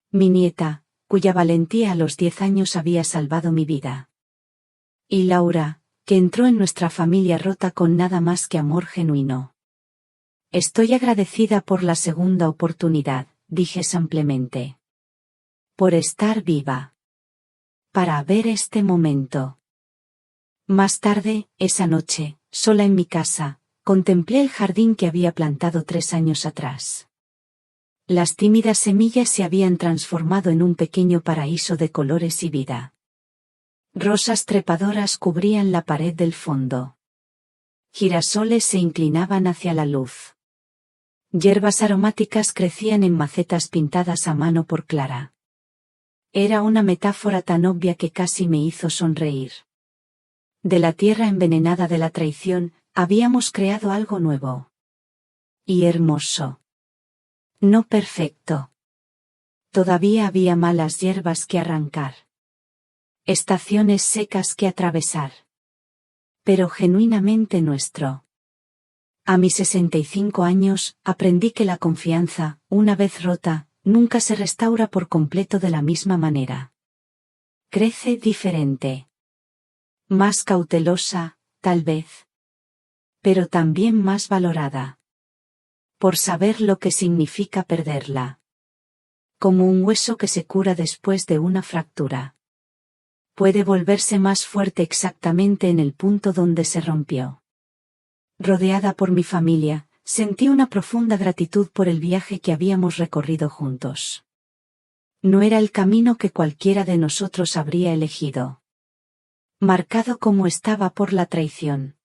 Mi nieta, cuya valentía a los 10 años había salvado mi vida. Y Laura, que entró en nuestra familia rota con nada más que amor genuino. Estoy agradecida por la segunda oportunidad, dije simplemente. Por estar viva. Para ver este momento. Más tarde, esa noche, sola en mi casa, contemplé el jardín que había plantado 3 años atrás. Las tímidas semillas se habían transformado en un pequeño paraíso de colores y vida. Rosas trepadoras cubrían la pared del fondo. Girasoles se inclinaban hacia la luz. Hierbas aromáticas crecían en macetas pintadas a mano por Clara. Era una metáfora tan obvia que casi me hizo sonreír. De la tierra envenenada de la traición, habíamos creado algo nuevo. Y hermoso. No perfecto. Todavía había malas hierbas que arrancar. Estaciones secas que atravesar. Pero genuinamente nuestro. A mis 65 años, aprendí que la confianza, una vez rota, nunca se restaura por completo de la misma manera. Crece diferente. Más cautelosa, tal vez. Pero también más valorada. Por saber lo que significa perderla. Como un hueso que se cura después de una fractura. Puede volverse más fuerte exactamente en el punto donde se rompió. Rodeada por mi familia, sentí una profunda gratitud por el viaje que habíamos recorrido juntos. No era el camino que cualquiera de nosotros habría elegido. Marcado como estaba por la traición.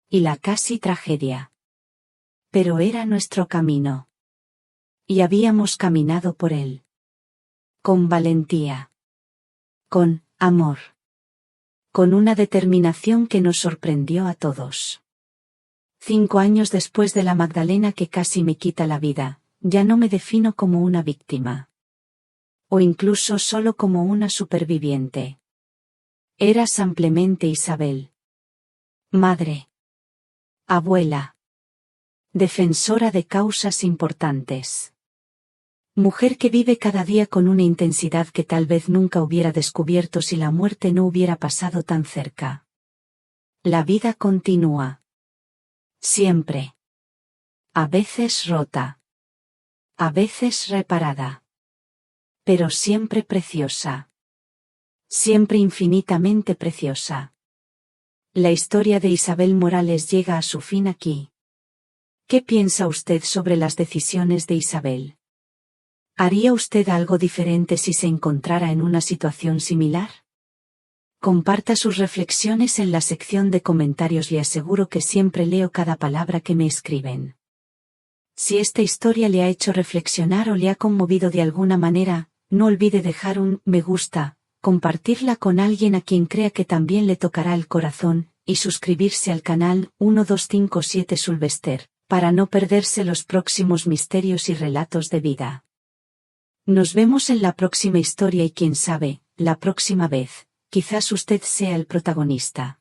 Y la casi tragedia. Pero era nuestro camino. Y habíamos caminado por él. Con valentía. Con amor. Con una determinación que nos sorprendió a todos. 5 años después de la Magdalena que casi me quita la vida, ya no me defino como una víctima. O incluso solo como una superviviente. Era simplemente Isabel. Madre. Abuela. Defensora de causas importantes. Mujer que vive cada día con una intensidad que tal vez nunca hubiera descubierto si la muerte no hubiera pasado tan cerca. La vida continúa. Siempre. A veces rota. A veces reparada. Pero siempre preciosa. Siempre infinitamente preciosa. La historia de Isabel Morales llega a su fin aquí. ¿Qué piensa usted sobre las decisiones de Isabel? ¿Haría usted algo diferente si se encontrara en una situación similar? Comparta sus reflexiones en la sección de comentarios. Le aseguro que siempre leo cada palabra que me escriben. Si esta historia le ha hecho reflexionar o le ha conmovido de alguna manera, no olvide dejar un me gusta, compartirla con alguien a quien crea que también le tocará el corazón, y suscribirse al canal 1257 Sulvester, para no perderse los próximos misterios y relatos de vida. Nos vemos en la próxima historia y quién sabe, la próxima vez, quizás usted sea el protagonista.